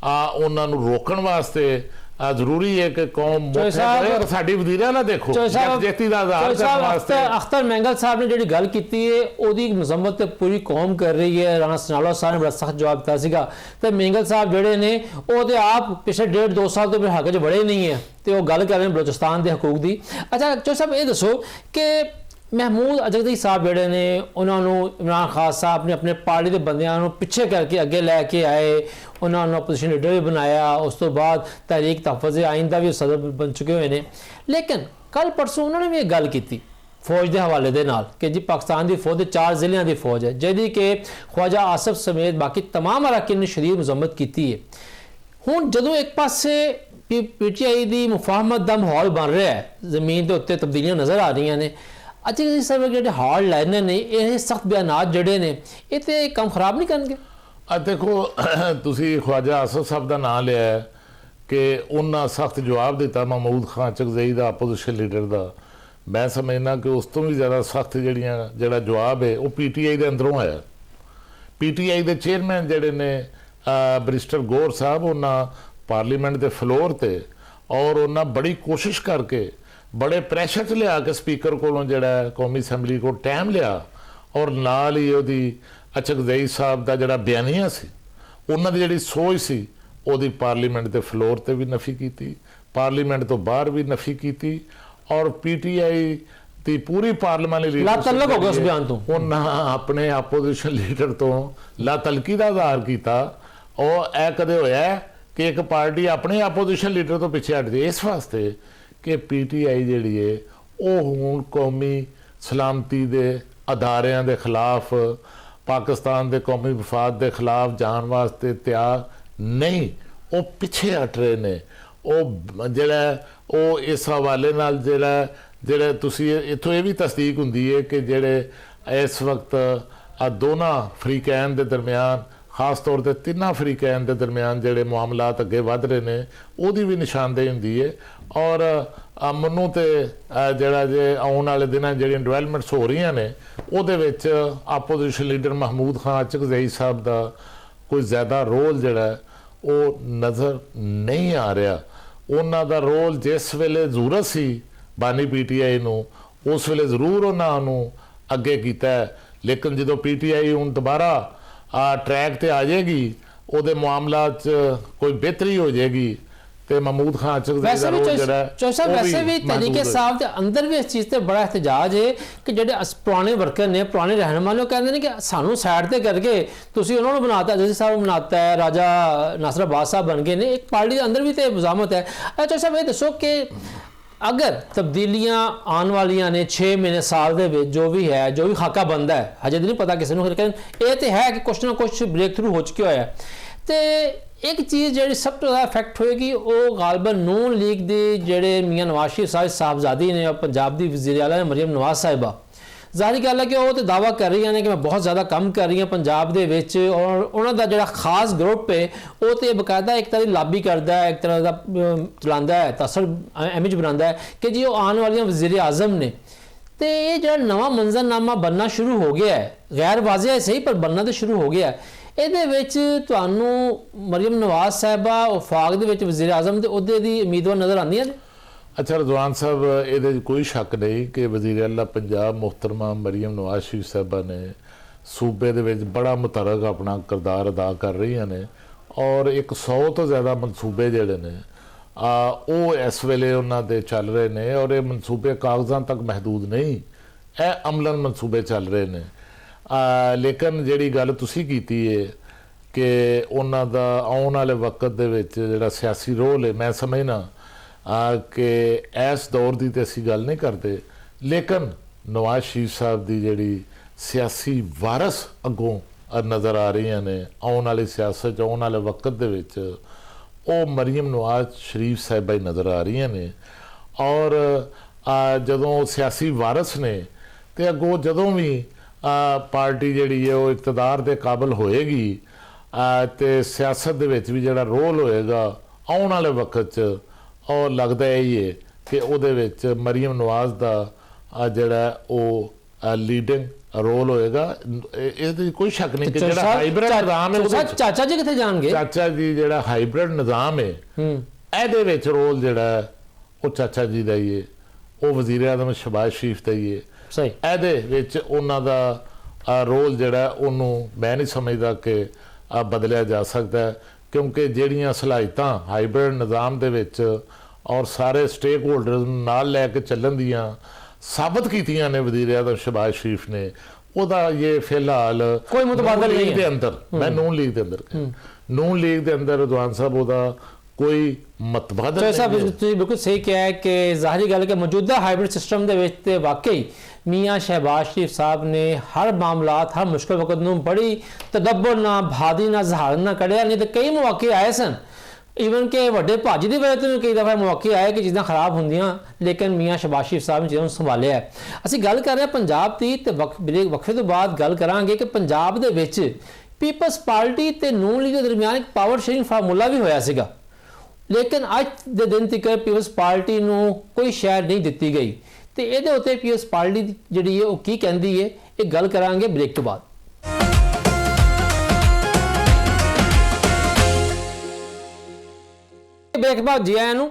ਉਹਨਾਂ ਨੂੰ ਰੋਕਣ ਵਾਸਤੇ ਜ਼ਰੂਰੀ ਹੈ ਕਿ ਕੌਮ ਸਾਡੀ ਵਜ਼ੀਰਾਂ ਨਾ ਦੇਖੋ ਜੇਤੀ ਦਾ ਆਜ਼ਾਦ ਕਰਨ ਵਾਸਤੇ। ਅਖਤਰ ਮੈਂਗਲ ਸਾਹਿਬ ਨੇ ਜਿਹੜੀ ਗੱਲ ਕੀਤੀ ਹੈ ਉਹਦੀ ਮਜ਼ਮਤ ਪੂਰੀ ਕੌਮ ਕਰ ਰਹੀ ਹੈ। ਰਾਣਾ ਸਨਾਉਲਾ ਸਾਹਿਬ ਨੇ ਬੜਾ ਸਖਤ ਜਵਾਬ ਦਿੱਤਾ ਸੀਗਾ ਤੇ ਮੈਂਗਲ ਸਾਹਿਬ ਜਿਹੜੇ ਨੇ ਉਹ ਤੇ ਆਪ ਪਿਛਲੇ 1.5-2 ਸਾਲ ਤੋਂ ਹੱਕ 'ਚ ਬੜੇ ਨਹੀਂ ਹੈ ਤੇ ਉਹ ਗੱਲ ਕਰ ਰਹੇ ਨੇ ਬਲੋਚਿਸਤਾਨ ਦੇ ਹਕੂਕ ਦੀ। ਅੱਛਾ ਚੌਧਰੀ ਸਾਹਿਬ ਇਹ ਦੱਸੋ ਕਿ ਮਹਿਮੂਦ ਅਜ਼ਹਰੀ ਸਾਹਿਬ ਜਿਹੜੇ ਨੇ ਉਹਨਾਂ ਨੂੰ ਇਮਰਾਨ ਖਾਨ ਸਾਹਿਬ ਨੇ ਆਪਣੇ ਪਾਰਟੀ ਦੇ ਬੰਦਿਆਂ ਨੂੰ ਪਿੱਛੇ ਕਰਕੇ ਅੱਗੇ ਲੈ ਕੇ ਆਏ, ਉਹਨਾਂ ਨੂੰ ਆਪੋਜੀਸ਼ਨ ਲੀਡਰ ਵੀ ਬਣਾਇਆ, ਉਸ ਤੋਂ ਬਾਅਦ ਤਹਿਰੀਕ ਤਹਫ਼ੁਜ਼ ਆਇਨ ਦਾ ਵੀ ਸਦਰ ਬਣ ਚੁੱਕੇ ਹੋਏ ਨੇ। ਲੇਕਿਨ ਕੱਲ ਪਰਸੋਂ ਉਹਨਾਂ ਨੇ ਵੀ ਇੱਕ ਗੱਲ ਕੀਤੀ ਫੌਜ ਦੇ ਹਵਾਲੇ ਦੇ ਨਾਲ ਕਿ ਜੀ ਪਾਕਿਸਤਾਨ ਦੀ ਫੌਜ 4 ਜ਼ਿਲ੍ਹਿਆਂ ਦੀ ਫੌਜ ਹੈ ਜਿਹਦੀ ਕਿ ख्वाजा ਆਸਫ ਸਮੇਤ ਬਾਕੀ तमाम ਅਰਾਕੀਨ ਨੇ ਸ਼ਦੀਦ ਮਜ਼ਮਤ ਕੀਤੀ ਹੈ। ਹੁਣ ਜਦੋਂ ਇੱਕ ਪਾਸੇ PTI ਦੀ ਮੁਫਾਹਮਤ ਦਾ ਮਾਹੌਲ ਬਣ ਰਿਹਾ ਹੈ, ਜ਼ਮੀਨ ਦੇ ਉੱਤੇ ਤਬਦੀਲੀਆਂ ਨਜ਼ਰ ਆ ਰਹੀਆਂ ਨੇ, ਅਜ਼ਹਰੀ ਸਾਹਿਬ ਜਿਹੜੇ ਹਾਰਡ ਲਾਈਨਰ ਨੇ ਇਹ ਸਖਤ ਬਿਆਨਾਤ ਜਿਹੜੇ ਨੇ ਇਹ ਤੇ ਕੰਮ ਖਰਾਬ ਨਹੀਂ ਕਰਨਗੇ? ਦੇਖੋ ਤੁਸੀਂ ख्वाजा ਆਸਫ ਸਾਹਿਬ ਦਾ ਨਾਂ ਲਿਆ ਕਿ ਉਹਨਾਂ ਸਖਤ ਜਵਾਬ ਦਿੱਤਾ ਮਹਿਮੂਦ ਖਾਨ ਚਕਜ਼ਈ ਦਾ ਆਪੋਜੀਸ਼ਨ ਲੀਡਰ ਦਾ। ਮੈਂ ਸਮਝਦਾ ਕਿ ਉਸ ਤੋਂ ਵੀ ਜ਼ਿਆਦਾ ਸਖਤ ਜਿਹੜਾ ਜਵਾਬ ਹੈ ਉਹ PTI ਦੇ ਅੰਦਰੋਂ ਆਇਆ। PTI ਦੇ ਚੇਅਰਮੈਨ ਜਿਹੜੇ ਨੇ ਬਰਿਸਟਰ ਗੌਰ ਸਾਹਿਬ, ਉਹਨਾਂ ਪਾਰਲੀਮੈਂਟ ਦੇ ਫਲੋਰ ਤੇ ਔਰ ਉਹਨਾਂ ਬੜੀ ਕੋਸ਼ਿਸ਼ ਕਰਕੇ ਬੜੇ ਪ੍ਰੈਸ਼ਰ 'ਚ ਲਿਆ ਕੇ ਸਪੀਕਰ ਕੋਲੋਂ ਜਿਹੜਾ ਕੌਮੀ ਅਸੈਂਬਲੀ ਕੋਲ ਟਾਈਮ ਲਿਆ ਔਰ ਨਾਲ ਹੀ ਉਹਦੀ ਚਕਜ਼ਈ ਸਾਹਿਬ ਦਾ ਜਿਹੜਾ ਬਿਆਨੀਆ ਸੀ, ਉਹਨਾਂ ਦੀ ਜਿਹੜੀ ਸੋਚ ਸੀ, ਉਹਦੀ ਪਾਰਲੀਮੈਂਟ ਦੇ ਫਲੋਰ ਤੇ ਵੀ ਨਫੀ ਕੀਤੀ, ਪਾਰਲੀਮੈਂਟ ਤੋਂ ਬਾਹਰ ਵੀ ਨਫੀ ਕੀਤੀ ਔਰ PTI ਦੀ ਪੂਰੀ ਪਾਰਲੀਮਾਨੀ ਲੀਡਰਸ਼ਿਪ ਹੋ ਗਿਆ ਉਸ ਬਿਆਨ ਤੋਂ। ਉਹਨਾਂ ਆਪਣੇ ਆਪੋਜੀਸ਼ਨ ਲੀਡਰ ਤੋਂ ਲਾ ਤਲਕੀ ਦਾ ਇਜ਼ਹਾਰ ਕੀਤਾ। ਉਹ ਇਹ ਕਦੇ ਹੋਇਆ ਕਿ ਇੱਕ ਪਾਰਟੀ ਆਪਣੇ ਆਪੋਜੀਸ਼ਨ ਲੀਡਰ ਤੋਂ ਪਿੱਛੇ ਹਟ ਜਾਏ? ਇਸ ਵਾਸਤੇ ਕਿ PTI ਜਿਹੜੀ ਹੈ ਉਹ ਹੁਣ ਕੌਮੀ ਸਲਾਮਤੀ ਦੇ ਅਦਾਰਿਆਂ ਦੇ ਖਿਲਾਫ, ਪਾਕਿਸਤਾਨ ਦੇ ਕੌਮੀ ਵਫਾਦ ਦੇ ਖਿਲਾਫ ਜਾਣ ਵਾਸਤੇ ਤਿਆਰ ਨਹੀਂ, ਉਹ ਪਿੱਛੇ ਹਟ ਰਹੇ ਨੇ। ਉਹ ਜਿਹੜਾ ਉਹ ਇਸ ਹਵਾਲੇ ਨਾਲ ਜਿਹੜਾ ਤੁਸੀਂ ਇੱਥੋਂ ਇਹ ਵੀ ਤਸਦੀਕ ਹੁੰਦੀ ਹੈ ਕਿ ਜਿਹੜੇ ਇਸ ਵਕਤ ਦੋਨਾਂ ਫਰੀਕੈਨ ਦੇ ਦਰਮਿਆਨ, ਖਾਸ ਤੌਰ ਤੇ ਤਿੰਨਾਂ ਫਰੀਕੈਨ ਦੇ ਦਰਮਿਆਨ ਜਿਹੜੇ ਮਾਮਲਾਤ ਅੱਗੇ ਵੱਧ ਰਹੇ ਨੇ ਉਹਦੀ ਵੀ ਨਿਸ਼ਾਨਦੇਹੀ ਹੁੰਦੀ ਹੈ। ਔਰ ਮੈਨੂੰ ਤੇ ਜਿਹੜਾ ਜੇ ਆਉਣ ਵਾਲੇ ਦਿਨਾਂ ਜਿਹੜੀਆਂ ਡਿਵੈਲਪਮੈਂਟਸ ਹੋ ਰਹੀਆਂ ਨੇ ਉਹਦੇ ਵਿੱਚ ਆਪੋਜੀਸ਼ਨ ਲੀਡਰ ਮਹਿਮੂਦ ਖਾਨ ਚਕਜ਼ਈ ਸਾਹਿਬ ਦਾ ਕੋਈ ਜ਼ਿਆਦਾ ਰੋਲ ਜਿਹੜਾ ਉਹ ਨਜ਼ਰ ਨਹੀਂ ਆ ਰਿਹਾ। ਉਹਨਾਂ ਦਾ ਰੋਲ ਜਿਸ ਵੇਲੇ ਜ਼ਰੂਰਤ ਸੀ ਬਾਨੀ PTI ਨੂੰ, ਉਸ ਵੇਲੇ ਜ਼ਰੂਰ ਉਹਨਾਂ ਨੂੰ ਅੱਗੇ ਕੀਤਾ, ਲੇਕਿਨ ਜਦੋਂ PTI ਹੁਣ ਦੁਬਾਰਾ ਟਰੈਕ ਤੇ ਆ ਜਾਏਗੀ, ਉਹਦੇ ਮਾਮਲਾਤ 'ਚ ਕੋਈ ਬਿਹਤਰੀ ਹੋ ਜਾਏਗੀ ਤੇ ਮਹਿਮੂਦ ਖਾਨ ਚਕਜ਼ਈ ਦਾ ਰੋਲ ਜਿਹੜਾ ਵੈਸੇ ਵੀ ਤਹਿਰੀਕ ਇੰਸਾਫ ਦੇ ਅੰਦਰ ਵੀ ਇਸ ਚੀਜ਼ ਤੇ ਬੜਾ ਇhtਜਾਜ ਹੈ ਕਿ ਜਿਹੜੇ ਪੁਰਾਣੇ ਵਰਕਰ ਨੇ, ਪੁਰਾਣੇ ਰਹਿਨੁਮਾ ਨੇ, ਉਹ ਕਹਿੰਦੇ ਨੇ ਕਿ ਸਾਨੂੰ ਸਾਈਡ ਤੇ ਕਰਕੇ ਤੁਸੀਂ ਉਹਨਾਂ ਨੂੰ ਬਣਾਤਾ, ਅਜ਼ਹਰੀ ਸਾਹਿਬ ਨੂੰ ਬਣਾਤਾ ਹੈ, ਰਾਜਾ ਨਾਸਰ ਅब्बास ਸਾਹਿਬ ਬਣ ਗਏ ਨੇ। ਇੱਕ ਪਾਰਟੀ ਦੇ ਅੰਦਰ ਵੀ ਤੇ ਮਜ਼ਾਮਤ ਹੈ। ਚੌਧਰੀ ਸਾਹਿਬ ਇਹ ਦੱਸੋ ਕਿ अगर तब्दीलियाँ आने वालियाँ ने 6 महीने साल दे विच जो भी है, जो भी खाका बनता है, हजे नहीं पता किसी को, लेकिन ये तो है कि कुछ ना कुछ ब्रेक थ्रू हो चुका है। तो एक चीज़ जी सब तो ज़्यादा इफेक्ट होएगी वो गालबन नून लीग के जोड़े मियाँ नवाज शरीफ साहबजादी ने और पंजाब की वज़ीर आला ने मरियम नवाज साहिबा, ਜ਼ਾਹਿਰ ਗੱਲ ਹੈ ਕਿ ਉਹ ਤੇ ਦਾਅਵਾ ਕਰ ਰਹੀਆਂ ਨੇ ਕਿ ਮੈਂ ਬਹੁਤ ਜ਼ਿਆਦਾ ਕੰਮ ਕਰ ਰਹੀ ਹਾਂ ਪੰਜਾਬ ਦੇ ਵਿੱਚ, ਔਰ ਉਹਨਾਂ ਦਾ ਜਿਹੜਾ ਖਾਸ ਗਰੁੱਪ ਹੈ ਉਹ ਤੇ ਬਕਾਇਦਾ ਇੱਕ ਤਰ੍ਹਾਂ ਦੀ ਲਾਬੀ ਕਰਦਾ ਹੈ, ਇੱਕ ਤਰ੍ਹਾਂ ਦਾ ਚਲਾਉਂਦਾ ਹੈ, ਤਸਰ ਇਮੇਜ ਬਣਾਉਂਦਾ ਹੈ ਕਿ ਜੀ ਉਹ ਆਉਣ ਵਾਲੀਆਂ ਵਜ਼ੀਰ ਆਜ਼ਮ ਨੇ। ਤੇ ਇਹ ਜਿਹੜਾ ਨਵਾਂ ਮੰਜ਼ਰਨਾਮਾ ਬਣਨਾ ਸ਼ੁਰੂ ਹੋ ਗਿਆ ਹੈ, ਗੈਰ ਵਾਜ਼ਿਹ ਹੈ ਸਹੀ ਪਰ ਬਣਨਾ ਤਾਂ ਸ਼ੁਰੂ ਹੋ ਗਿਆ ਹੈ। ਇਹਦੇ ਵਿੱਚ ਤੁਹਾਨੂੰ ਮਰੀਮ ਨਵਾਜ਼ ਸਾਹਿਬਾ ਵਫਾਕ ਦੇ ਵਿੱਚ ਵਜ਼ੀਰ ਆਜ਼ਮ ਦੇ ਅਹੁਦੇ ਦੀ ਉਮੀਦਵਾਰ ਨਜ਼ਰ ਆਉਂਦੀਆਂ ਨੇ? ਅੱਛਾ ਰਿਜ਼ਵਾਨ ਸਾਹਿਬ, ਇਹਦੇ 'ਚ ਕੋਈ ਸ਼ੱਕ ਨਹੀਂ ਕਿ ਵਜ਼ੀਰ ਆਲਾ ਪੰਜਾਬ ਮੁਹਤਰਮਾ ਮਰੀਮ ਨਵਾਜ਼ ਸ਼ਰੀਫ ਸਾਹਿਬਾ ਨੇ ਸੂਬੇ ਦੇ ਵਿੱਚ ਬੜਾ ਮੁਤਰਕ ਆਪਣਾ ਕਿਰਦਾਰ ਅਦਾ ਕਰ ਰਹੀਆਂ ਨੇ ਔਰ 100 ਤੋਂ ਜ਼ਿਆਦਾ ਮਨਸੂਬੇ ਜਿਹੜੇ ਨੇ ਉਹ ਇਸ ਵੇਲੇ ਉਹਨਾਂ ਦੇ ਚੱਲ ਰਹੇ ਨੇ ਔਰ ਇਹ ਮਨਸੂਬੇ ਕਾਗਜ਼ਾਂ ਤੱਕ ਮਹਿਦੂਦ ਨਹੀਂ, ਇਹ ਅਮਲਨ ਮਨਸੂਬੇ ਚੱਲ ਰਹੇ ਨੇ। ਲੇਕਿਨ ਜਿਹੜੀ ਗੱਲ ਤੁਸੀਂ ਕੀਤੀ ਹੈ ਕਿ ਉਹਨਾਂ ਦਾ ਆਉਣ ਵਾਲੇ ਵਕਤ ਦੇ ਵਿੱਚ ਜਿਹੜਾ ਸਿਆਸੀ ਰੋਲ ਹੈ, ਮੈਂ ਸਮਝਣਾ ਕਿ ਇਸ ਦੌਰ ਦੀ ਤੇ ਅਸੀਂ ਗੱਲ ਨਹੀਂ ਕਰਦੇ, ਲੇਕਿਨ ਨਵਾਜ਼ ਸ਼ਰੀਫ ਸਾਹਿਬ ਦੀ ਜਿਹੜੀ ਸਿਆਸੀ ਵਾਰਸ ਅੱਗੋਂ ਨਜ਼ਰ ਆ ਰਹੀਆਂ ਨੇ ਆਉਣ ਵਾਲੀ ਸਿਆਸਤ, ਆਉਣ ਵਾਲੇ ਵਕਤ ਦੇ ਵਿੱਚ ਉਹ ਮਰੀਮ ਨਵਾਜ਼ ਸ਼ਰੀਫ ਸਾਹਿਬਾ ਹੀ ਨਜ਼ਰ ਆ ਰਹੀਆਂ ਨੇ। ਔਰ ਜਦੋਂ ਸਿਆਸੀ ਵਾਰਸ ਨੇ ਤੇ ਅੱਗੋਂ ਜਦੋਂ ਵੀ ਪਾਰਟੀ ਜਿਹੜੀ ਹੈ ਉਹ ਇਕਤਦਾਰ ਦੇ ਕਾਬਲ ਹੋਏਗੀ ਤੇ ਸਿਆਸਤ ਦੇ ਵਿੱਚ ਵੀ ਜਿਹੜਾ ਰੋਲ ਹੋਏਗਾ ਆਉਣ ਵਾਲੇ ਵਕਤ 'ਚ, ਉਹ ਲੱਗਦਾ ਇਹ ਹੀ ਹੈ ਕਿ ਉਹਦੇ ਵਿੱਚ ਮਰੀਮ ਨਵਾਜ਼ ਦਾ ਜਿਹੜਾ ਉਹ ਲੀਡਿੰਗ ਰੋਲ ਹੋਏਗਾ। ਇਹਦੇ ਕੋਈ ਸ਼ੱਕ ਨਹੀਂ ਕਿ ਜਿਹੜਾ ਹਾਈਬ੍ਰਿਡ ਨਿਜ਼ਾਮ ਹੈ ਉਹਦੇ ਚਾਚਾ ਜੀ ਕਿੱਥੇ ਜਾਣਗੇ? ਚਾਚਾ ਜੀ ਜਿਹੜਾ ਹਾਈਬ੍ਰਿਡ ਨਿਜ਼ਾਮ ਹੈ ਇਹਦੇ ਵਿੱਚ ਰੋਲ ਜਿਹੜਾ ਉਹ ਚਾਚਾ ਜੀ ਦਾ ਹੀ ਹੈ, ਉਹ ਵਜ਼ੀਰ ਆਜ਼ਮ ਸ਼ਹਿਬਾਜ਼ ਸ਼ਰੀਫ ਦਾ ਹੀ ਹੈ। ਸਹੀ, ਇਹਦੇ ਵਿੱਚ ਉਹਨਾਂ ਦਾ ਰੋਲ ਜਿਹੜਾ ਉਹਨੂੰ ਮੈਂ ਨਹੀਂ ਸਮਝਦਾ ਕਿ ਬਦਲਿਆ ਜਾ ਸਕਦਾ, ਕਿਉਂਕਿ ਜਿਹੜੀਆਂ ਸਲਾਹੀਤਾਂ ਹਾਈਬ੍ਰਿਡ ਨਿਜ਼ਾਮ ਦੇ ਵਿੱਚ ਔਰ ਸਾਰੇ ਸਟੇਕ ਹੋਲਡਰਸ ਨਾਲ ਲੈ ਕੇ ਚੱਲਣ ਦੀਆਂ ਸਾਬਤ ਕੀਤੀਆਂ ਨੇ ਵਜ਼ੀਰ ਆਜ਼ਮ ਸ਼ਹਿਬਾਜ਼ ਸ਼ਰੀਫ ਨੇ, ਉਹਦਾ ਇਹ ਫਿਲਹਾਲ ਕੋਈ ਮੁਤਬਾਦਲ ਨਹੀਂ ਦੇ ਅੰਦਰ ਮੈਂ ਨੂਨ ਲੀਗ ਦੇ ਅੰਦਰ ਨੂਨ ਲੀਗ ਦੇ ਅੰਦਰ ਰਜ਼ਵਾਨ ਸਾਹਿਬ ਉਹਦਾ ਕੋਈ ਮਤਬਾਦਲ ਨਹੀਂ ਹੈ। ਤੁਸੀਂ ਬਿਲਕੁਲ ਸਹੀ ਕਿਹਾ ਹੈ ਕਿ ਜ਼ਾਹਰੀ ਗੱਲ ਹੈ ਕਿ ਮੌਜੂਦਾ ਹਾਈਬ੍ਰਿਡ ਸਿਸਟਮ ਦੇ ਵਿੱਚ ਤੇ ਵਾਕਈ ਮੀਆਂ ਸ਼ਹਿਬਾਜ਼ ਸ਼ਰੀਫ ਸਾਹਿਬ ਨੇ ਹਰ ਮਾਮਲਾਤ, ਹਰ ਮੁਸ਼ਕਿਲ ਵਕਤ ਨੂੰ ਬੜੀ ਤਦੱਬਰ ਨਾਲ, ਬਹਾਦਰੀ ਨਾਲ, ਜ਼ਹਾਰਤ ਨਾਲ ਕੱਢਿਆ। ਨਹੀਂ ਤਾਂ ਕਈ ਮੌਕੇ ਆਏ ਸਨ, ਈਵਨ ਕਿ ਵੱਡੇ ਭਾਜੀ ਦੀ ਵਜ੍ਹਾ ਤੋਂ ਵੀ ਕਈ ਦਫਾ ਮੌਕੇ ਆਏ ਕਿ ਚੀਜ਼ਾਂ ਖਰਾਬ ਹੁੰਦੀਆਂ, ਲੇਕਿਨ ਮੀਆਂ ਸ਼ਹਿਬਾਜ਼ ਸ਼ਰੀਫ ਸਾਹਿਬ ਨੇ ਚੀਜ਼ਾਂ ਨੂੰ ਸੰਭਾਲਿਆ। ਅਸੀਂ ਗੱਲ ਕਰ ਰਹੇ ਹਾਂ ਪੰਜਾਬ ਦੀ, ਤੇ ਵਕਫੇ ਤੋਂ ਬਾਅਦ ਗੱਲ ਕਰਾਂਗੇ ਕਿ ਪੰਜਾਬ ਦੇ ਵਿੱਚ ਪੀਪਲਸ ਪਾਰਟੀ ਤੇ ਨੂਨ ਲੀਗ ਦੇ ਦਰਮਿਆਨ ਇੱਕ ਪਾਵਰ ਸ਼ੇਅਰਿੰਗ ਫਾਰਮੂਲਾ ਵੀ ਹੋਇਆ ਸੀਗਾ, ਲੇਕਿਨ ਅੱਜ ਦੇ ਦਿਨ ਤੱਕ ਪੀਪਲਸ ਪਾਰਟੀ ਨੂੰ ਕੋਈ ਸ਼ਹਿ ਨਹੀਂ ਦਿੱਤੀ ਗਈ। ਤੇ ਇਹਦੇ ਉੱਤੇ ਪੀਪਲਸ ਪਾਰਟੀ ਜਿਹੜੀ ਹੈ ਉਹ ਕੀ ਕਹਿੰਦੀ ਹੈ, ਇਹ ਗੱਲ ਕਰਾਂਗੇ ਬ੍ਰੇਕ ਤੋਂ ਬਾਅਦ। ਬ੍ਰੇਕ ਬਾਅਦ ਜੀ ਆਇਆਂ ਨੂੰ।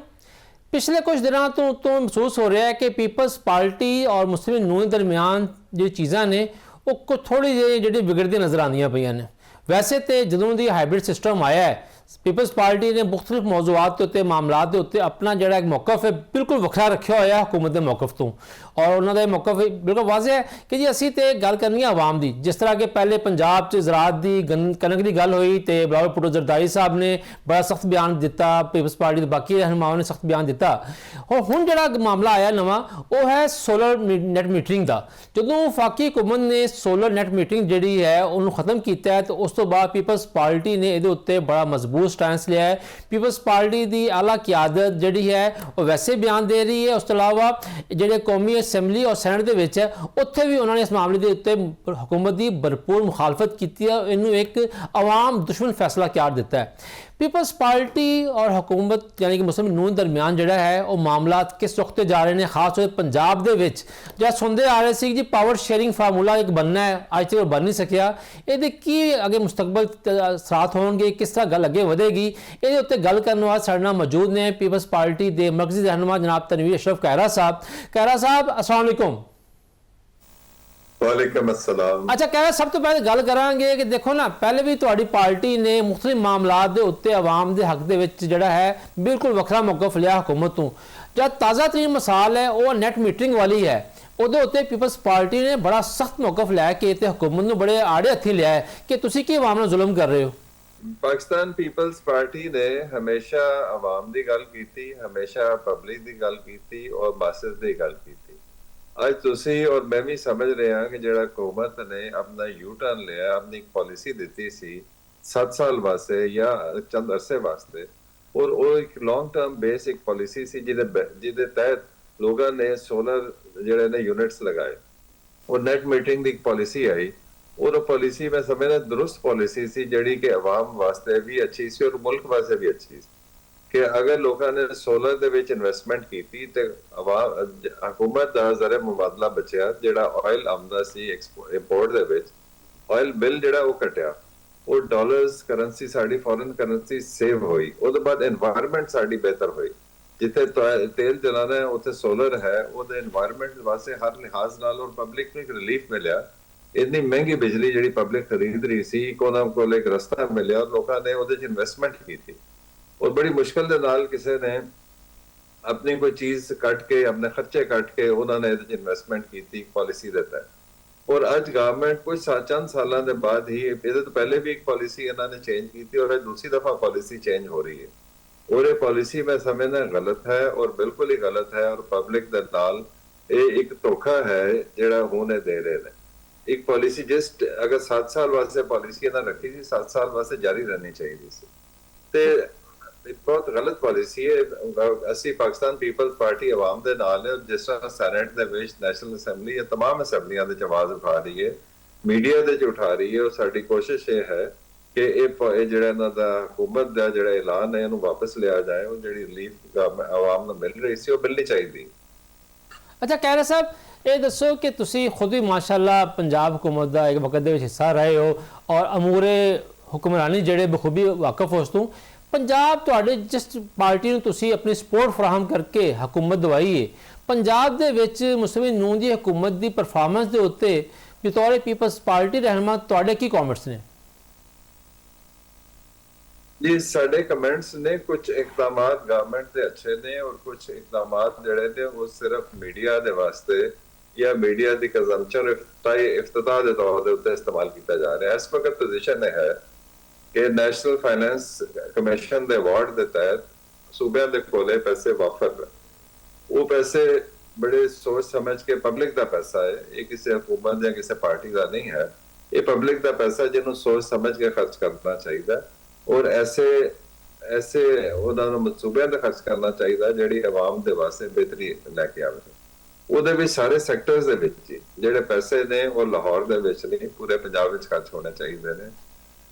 ਪਿਛਲੇ ਕੁਝ ਦਿਨਾਂ ਤੋਂ ਮਹਿਸੂਸ ਹੋ ਰਿਹਾ ਹੈ ਕਿ ਪੀਪਲਸ ਪਾਰਟੀ ਔਰ ਮੁਸਲਿਮ ਨੂਨ ਦਰਮਿਆਨ ਜਿਹੜੀ ਚੀਜ਼ਾਂ ਨੇ ਉਹ ਥੋੜੀ ਜਿਹੀ ਜਿਹੜੀ ਵਿਗੜਦੀਆਂ ਨਜ਼ਰ ਆਉਂਦੀਆਂ ਪਈਆਂ ਨੇ। ਵੈਸੇ ਤੇ ਜਦੋਂ ਦੀ ਹਾਈਬ੍ਰਿਡ ਸਿਸਟਮ ਆਇਆ ਹੈ, ਪੀਪਲਸ ਪਾਰਟੀ ਨੇ ਮੁxtਲਿਫ ਮੌਜ਼ੂਆਤ ਦੇ ਉੱਤੇ, ਮਾਮਲਾਤ ਦੇ ਉੱਤੇ ਆਪਣਾ ਜਿਹੜਾ ਇੱਕ ਮੌਕਫ ਹੈ ਬਿਲਕੁਲ ਵੱਖਰਾ ਰੱਖਿਆ ਹੋਇਆ ਹੁਕੂਮਤ ਦੇ ਮੌਕਫ ਤੋਂ, ਔਰ ਉਹਨਾਂ ਦਾ ਇਹ ਮੌਕਫ ਬਿਲਕੁਲ ਵਾਜ਼ਿਹ ਹੈ ਕਿ ਜੀ ਅਸੀਂ ਤੇ ਗੱਲ ਕਰਨੀ ਹੈ ਆਵਾਮ ਦੀ। ਜਿਸ ਤਰ੍ਹਾਂ ਕਿ ਪਹਿਲੇ ਪੰਜਾਬ 'ਚ ਜ਼ਰਾਅਤ ਦੀ ਕਣਕ ਦੀ ਗੱਲ ਹੋਈ ਤੇ ਬਿਲਾਵਲ ਭੁੱਟੋ ਜ਼ਰਦਾਰੀ ਸਾਹਿਬ ਨੇ ਬੜਾ ਸਖਤ ਬਿਆਨ ਦਿੱਤਾ, ਪੀਪਲਸ ਪਾਰਟੀ ਦੇ ਬਾਕੀ ਰਹਿਨੁਮਾਵਾਂ ਨੇ ਸਖਤ ਬਿਆਨ ਦਿੱਤਾ। ਔਰ ਹੁਣ ਜਿਹੜਾ ਮਾਮਲਾ ਆਇਆ ਨਵਾਂ, ਉਹ ਹੈ ਸੋਲਰ ਨੈਟ ਮੀਟਰਿੰਗ ਦਾ। ਜਦੋਂ ਵਫਾਕੀ ਹੁਕੂਮਤ ਨੇ ਸੋਲਰ ਨੈਟ ਮੀਟਰਿੰਗ ਜਿਹੜੀ ਹੈ ਉਹਨੂੰ ਖਤਮ ਕੀਤਾ ਹੈ, ਤਾਂ ਉਸ ਤੋਂ ਬਾਅਦ ਪੀਪਲਸ ਪਾਰਟੀ ਨੇ ਇਹਦੇ ਉੱਤੇ ਬੜਾ ਮਜ਼ਬੂਤ ਸਟੈਂਸ ਲਿਆ ਹੈ। ਪੀਪਲਸ ਪਾਰਟੀ ਦੀ ਆਲਾ ਕਿਆਦਤ ਜਿਹੜੀ ਹੈ ਉਹ ਵੈਸੇ ਬਿਆਨ ਦੇ ਰਹੀ ਹੈ। ਉਸ ਤੋਂ ਇਲਾਵਾ ਜਿਹੜੇ ਕੌਮੀ ਅਸੈਂਬਲੀ ਔਰ ਸੈਨੇਟ ਦੇ ਵਿੱਚ ਹੈ, ਉੱਥੇ ਵੀ ਉਹਨਾਂ ਨੇ ਇਸ ਮਾਮਲੇ ਦੇ ਉੱਤੇ ਹੁਕੂਮਤ ਦੀ ਭਰਪੂਰ ਮੁਖਾਲਫਤ ਕੀਤੀ ਹੈ। ਇਹਨੂੰ ਇੱਕ ਆਵਾਮ ਦੁਸ਼ਮਣ ਫੈਸਲਾ ਕਰਾਰ ਦਿੱਤਾ ਹੈ। ਪੀਪਲਸ ਪਾਰਟੀ ਔਰ ਹੁਕੂਮਤ ਯਾਨੀ ਕਿ ਮੁਸਲਿਮ ਨੂਨ ਦਰਮਿਆਨ ਜਿਹੜਾ ਹੈ ਉਹ ਮਾਮਲਾਤ ਕਿਸ ਰੁਖ ਤੇ ਜਾ ਰਹੇ ਨੇ, ਖਾਸ ਤੌਰ ਪੰਜਾਬ ਦੇ ਵਿੱਚ ਜਿਹੜਾ ਸੁਣਦੇ ਆ ਰਹੇ ਸੀ ਜੀ ਪਾਵਰ ਸ਼ੇਅਰਿੰਗ ਫਾਰਮੂਲਾ ਇੱਕ ਬਣਨਾ ਹੈ, ਅੱਜ ਤੱਕ ਬਣ ਨਹੀਂ ਸਕਿਆ। ਇਹਦੇ ਕੀ ਅੱਗੇ ਮੁਸਤਕਬਲ ਸਾਥ ਹੋਣਗੇ, ਕਿਸ ਤਰ੍ਹਾਂ ਗੱਲ ਅੱਗੇ ਵਧੇਗੀ, ਇਹਦੇ ਉੱਤੇ ਗੱਲ ਕਰਨ ਵਾਸਤੇ ਸਾਡੇ ਨਾਲ ਮੌਜੂਦ ਨੇ ਪੀਪਲਸ ਪਾਰਟੀ ਦੇ ਮਰਕਜ਼ੀ ਰਹਿਨੁਮਾ ਜਨਾਬ ਤਨवीर अशरफ कहरा साहब। कहरा साहब अस्सलाम वालेकुम। वालेकुम अस्सलाम। अच्छा कहरा, सब तो पहले गल करांगे कि देखो ना, पहले भी तुहाडी पार्टी ने मुख्तलिफ मामलात दे उत्ते आवाम दे हक दे विच जिहड़ा है बिल्कुल वखरा मौकफ लिया हुकूमत तो। जब ताज़ा तरीन मिसाल है वो नेट मीटरिंग वाली है, ਉਹਦੇ ਉੱਤੇ ਪੀਪਲਸ ਪਾਰਟੀ ਨੇ ਬੜਾ ਸਖਤ ਮੌਕਫ ਲਿਆ ਕਿ ਤੇ ਹੁਕੂਮਤ ਨੂੰ ਬੜੇ ਆੜੇ ਹੱਥੀ ਲਿਆ ਹੈ ਕਿ ਤੁਸੀਂ ਕੀ ਆਵਾਮ ਨਾਲ ਜ਼ੁਲਮ ਕਰ ਰਹੇ ਹੋ। ਪਾਕਿਸਤਾਨ ਪੀਪਲਸ ਪਾਰਟੀ ਨੇ ਹਮੇਸ਼ਾ ਆਵਾਮ ਦੀ ਗੱਲ ਕੀਤੀ, ਹਮੇਸ਼ਾ ਪਬਲਿਕ ਦੀ ਗੱਲ ਕੀਤੀ ਔਰ ਮਾਸਸ ਦੀ ਗੱਲ ਕੀਤੀ। ਅੱਜ ਤੁਸੀਂ ਔਰ ਮੈਂ ਵੀ ਸਮਝ ਰਿਹਾ ਕਿ ਜਿਹੜਾ ਹੁਕੂਮਤ ਨੇ ਆਪਣਾ ਯੂ ਟਰਨ ਲਿਆ, ਆਪਣੀ ਇੱਕ ਪਾਲਿਸੀ ਦਿੱਤੀ ਸੀ 7 ਸਾਲ ਵਾਸਤੇ ਜਾਂ ਚੰਦ ਅਰਸੇ ਵਾਸਤੇ, ਔਰ ਉਹ ਇੱਕ ਲੌਂਗ ਟਰਮ ਬੇਸ ਇੱਕ ਪਾਲਿਸੀ ਸੀ ਜਿਹਦੇ ਤਹਿਤ ਲੋਕਾਂ ਨੇ ਸੋਲਰ ਜਿਹੜੇ ਨੇ ਯੂਨਿਟਸ ਲਗਾਏ। ਉਹ ਨੈਟ ਮੀਟਰਿੰਗ ਦੀ ਇੱਕ ਪਾਲਿਸੀ ਆਈ ਔਰ ਉਹ ਪਾਲਿਸੀ ਮੈਂ ਸਮਝਦਾ ਦਰੁਸਤ ਪਾਲਿਸੀ ਸੀ, ਜਿਹੜੀ ਕਿ ਆਵਾਮ ਵਾਸਤੇ ਵੀ ਅੱਛੀ ਸੀ ਔਰ ਮੁਲਕ ਵਾਸਤੇ ਵੀ ਅੱਛੀ ਸੀ ਕਿ ਅਗਰ ਲੋਕਾਂ ਨੇ ਸੋਲਰ ਦੇ ਵਿੱਚ ਇਨਵੈਸਟਮੈਂਟ ਕੀਤੀ ਤੇ ਹਕੂਮਤ ਦਾ ਜ਼ਰ ਮੁਬਾਦਲਾ ਬਚਿਆ। ਜਿਹੜਾ ਆਇਲ ਆਮਦਾ ਸੀ ਇੰਪੋਰਟ ਦੇ ਵਿੱਚ, ਆਇਲ ਬਿੱਲ ਜਿਹੜਾ ਉਹ ਘਟਿਆ, ਉਹ ਡਾਲਰਸ ਕਰੰਸੀ ਸਾਡੀ ਫੋਰਨ ਕਰੰਸੀ ਸੇਵ ਹੋਈ। ਉਹਦੇ ਬਾਅਦ এনवायरमेंट ਸਾਡੀ ਬਿਹਤਰ ਹੋਈ। ਜਿੱਥੇ ਤੇਲ ਜਲਾਣਾ ਹੈ ਉੱਥੇ ਸੋਲਰ ਹੈ, ਉਹਦੇ এনवायरमेंट ਵਾਸਤੇ ਹਰ ਲਿਹਾਜ਼ ਨਾਲ ਔਰ ਪਬਲਿਕ ਨੂੰ ਇੱਕ ਰਿਲੀਫ ਮਿਲਿਆ। ਇੰਨੀ ਮਹਿੰਗੀ ਬਿਜਲੀ ਜਿਹੜੀ ਪਬਲਿਕ ਖਰੀਦ ਰਹੀ ਸੀ, ਉਹਨਾਂ ਕੋਲ ਇੱਕ ਰਸਤਾ ਮਿਲਿਆ ਔਰ ਲੋਕਾਂ ਨੇ ਉਹਦੇ 'ਚ ਇਨਵੈਸਟਮੈਂਟ ਕੀਤੀ ਔਰ ਬੜੀ ਮੁਸ਼ਕਲ ਦੇ ਨਾਲ ਕਿਸੇ ਨੇ ਆਪਣੀ ਕੋਈ ਚੀਜ਼ ਕੱਟ ਕੇ, ਆਪਣੇ ਖਰਚੇ ਕੱਟ ਕੇ ਉਹਨਾਂ ਨੇ ਇਹਦੇ 'ਚ ਇਨਵੈਸਟਮੈਂਟ ਕੀਤੀ ਪਾਲਿਸੀ ਦੇ ਤਹਿਤ। ਔਰ ਅੱਜ ਗਵਰਨਮੈਂਟ ਕੁਝ ਚੰਦ ਸਾਲਾਂ ਦੇ ਬਾਅਦ ਹੀ, ਇਹਦੇ ਤੋਂ ਪਹਿਲੇ ਵੀ ਇੱਕ ਪਾਲਿਸੀ ਇਹਨਾਂ ਨੇ ਚੇਂਜ ਕੀਤੀ ਔਰ ਦੂਸਰੀ ਦਫਾ ਪਾਲਿਸੀ ਚੇਂਜ ਹੋ ਰਹੀ ਹੈ। और ये पॉलिसी मैं समझना गलत है और बिल्कुल ही गलत है और पब्लिक दे नाल ये एक धोखा है जेड़ा होने दे रहे हैं। एक पॉलिसी जिस अगर 7 साल वास्ते पॉलिसी ना रखी थी, 7 साल वास्ते जारी रहनी चाहिए थी ते बहुत गलत पॉलिसी है। असी पाकिस्तान पीपल्स पार्टी आवाम दे नाल है, जिस तरह सैनेट दे विच नैशनल असैंबली या तमाम असैंबलियां दे आवाज उठा रही है, मीडिया दे उठा रही है और साडी कोशिश ये है कि ਜਿਹੜਾ ਇਹਨਾਂ ਦਾ ਹਕੂਮਤ ਦਾ ਜਿਹੜਾ ਐਲਾਨ ਹੈ ਇਹਨੂੰ ਵਾਪਸ ਲਿਆ ਜਾਏ। ਉਹ ਜਿਹੜੀ ਰਿਲੀਫ ਆਵਾਮ ਨੂੰ ਮਿਲ ਰਹੀ ਸੀ ਉਹ ਮਿਲਣੀ ਚਾਹੀਦੀ। ਅੱਛਾ ਕਹਿ ਰਹੇ ਸਾਹਿਬ, ਇਹ ਦੱਸੋ ਕਿ ਤੁਸੀਂ ਖੁਦ ਵੀ ਮਾਸ਼ਾਅੱਲਾ ਪੰਜਾਬ ਹਕੂਮਤ ਦਾ ਇੱਕ ਵਕਤ ਦੇ ਵਿੱਚ ਹਿੱਸਾ ਰਹੇ ਹੋ ਔਰ ਅਮੂਰੇ ਹੁਕਮਰਾਨੀ ਜਿਹੜੇ ਬਖੂਬੀ ਵਾਕਫ ਹੋ ਉਸ ਤੋਂ। ਪੰਜਾਬ ਤੁਹਾਡੇ ਜਿਸ ਪਾਰਟੀ ਨੂੰ ਤੁਸੀਂ ਆਪਣੀ ਸਪੋਰਟ ਫਰਾਹਮ ਕਰਕੇ ਹਕੂਮਤ ਦਵਾਈ ਹੈ, ਪੰਜਾਬ ਦੇ ਵਿੱਚ ਮੁਸਲਿਮ ਨੂਨ ਦੀ ਹਕੂਮਤ ਦੀ ਪਰਫਾਰਮੈਂਸ ਦੇ ਉੱਤੇ ਬਤੌਰ ਪੀਪਲਸ ਪਾਰਟੀ ਰਹਿਨੁਮਾ ਤੁਹਾਡੇ ਕੀ ਕਮੈਂਟਸ ਨੇ? ਜੀ ਸਾਡੇ ਕਮੈਂਟਸ ਨੇ, ਕੁਝ ਇਕਦਾਮਾਤ ਗਵਰਨਮੈਂਟ ਦੇ ਅੱਛੇ ਨੇ ਔਰ ਕੁਝ ਇਕਦਾਮਾਤ ਜਿਹੜੇ ਨੇ ਉਹ ਸਿਰਫ ਮੀਡੀਆ ਦੇ ਵਾਸਤੇ ਜਾਂ ਮੀਡੀਆ ਦੀ ਕੰਜ਼ੰਪਸ਼ਨ ਇਫਤਤਾਹ ਦੇ ਤੌਰ ਦੇ ਉੱਤੇ ਇਸਤੇਮਾਲ ਕੀਤਾ ਜਾ ਰਿਹਾ ਹੈ। ਇਸ ਵਕਤ ਪੋਜੀਸ਼ਨ ਹੈ ਕਿ ਨੈਸ਼ਨਲ ਫਾਈਨੈਂਸ ਕਮਿਸ਼ਨ ਦੇ ਅਵਾਰਡ ਦੇ ਤਹਿਤ ਸੂਬਿਆਂ ਦੇ ਕੋਲੇ ਪੈਸੇ ਵਾਫਰ, ਉਹ ਪੈਸੇ ਬੜੇ ਸੋਚ ਸਮਝ ਕੇ, ਪਬਲਿਕ ਦਾ ਪੈਸਾ ਹੈ, ਇਹ ਕਿਸੇ ਹਕੂਮਤ ਜਾਂ ਕਿਸੇ ਪਾਰਟੀ ਦਾ ਨਹੀਂ ਹੈ, ਇਹ ਪਬਲਿਕ ਦਾ ਪੈਸਾ ਜਿਹਨੂੰ ਸੋਚ ਸਮਝ ਕੇ ਖਰਚ ਕਰਨਾ ਚਾਹੀਦਾ ਔਰ ਐਸੇ ਉਹਨਾਂ ਨੂੰ ਮਨਸੂਬਿਆਂ ਤੇ ਖਰਚ ਕਰਨਾ ਚਾਹੀਦਾ ਜਿਹੜੀ ਆਵਾਮ ਦੇ ਵਾਸਤੇ ਬਿਹਤਰੀ ਲੈ ਕੇ ਆਵੇ। ਉਹਦੇ ਵਿੱਚ ਸਾਰੇ ਸੈਕਟਰਸ ਦੇ ਵਿੱਚ ਜਿਹੜੇ ਪੈਸੇ ਨੇ ਉਹ ਲਾਹੌਰ ਦੇ ਵਿੱਚ ਨਹੀਂ, ਪੂਰੇ ਪੰਜਾਬ ਵਿੱਚ ਖਰਚ ਹੋਣੇ ਚਾਹੀਦੇ ਨੇ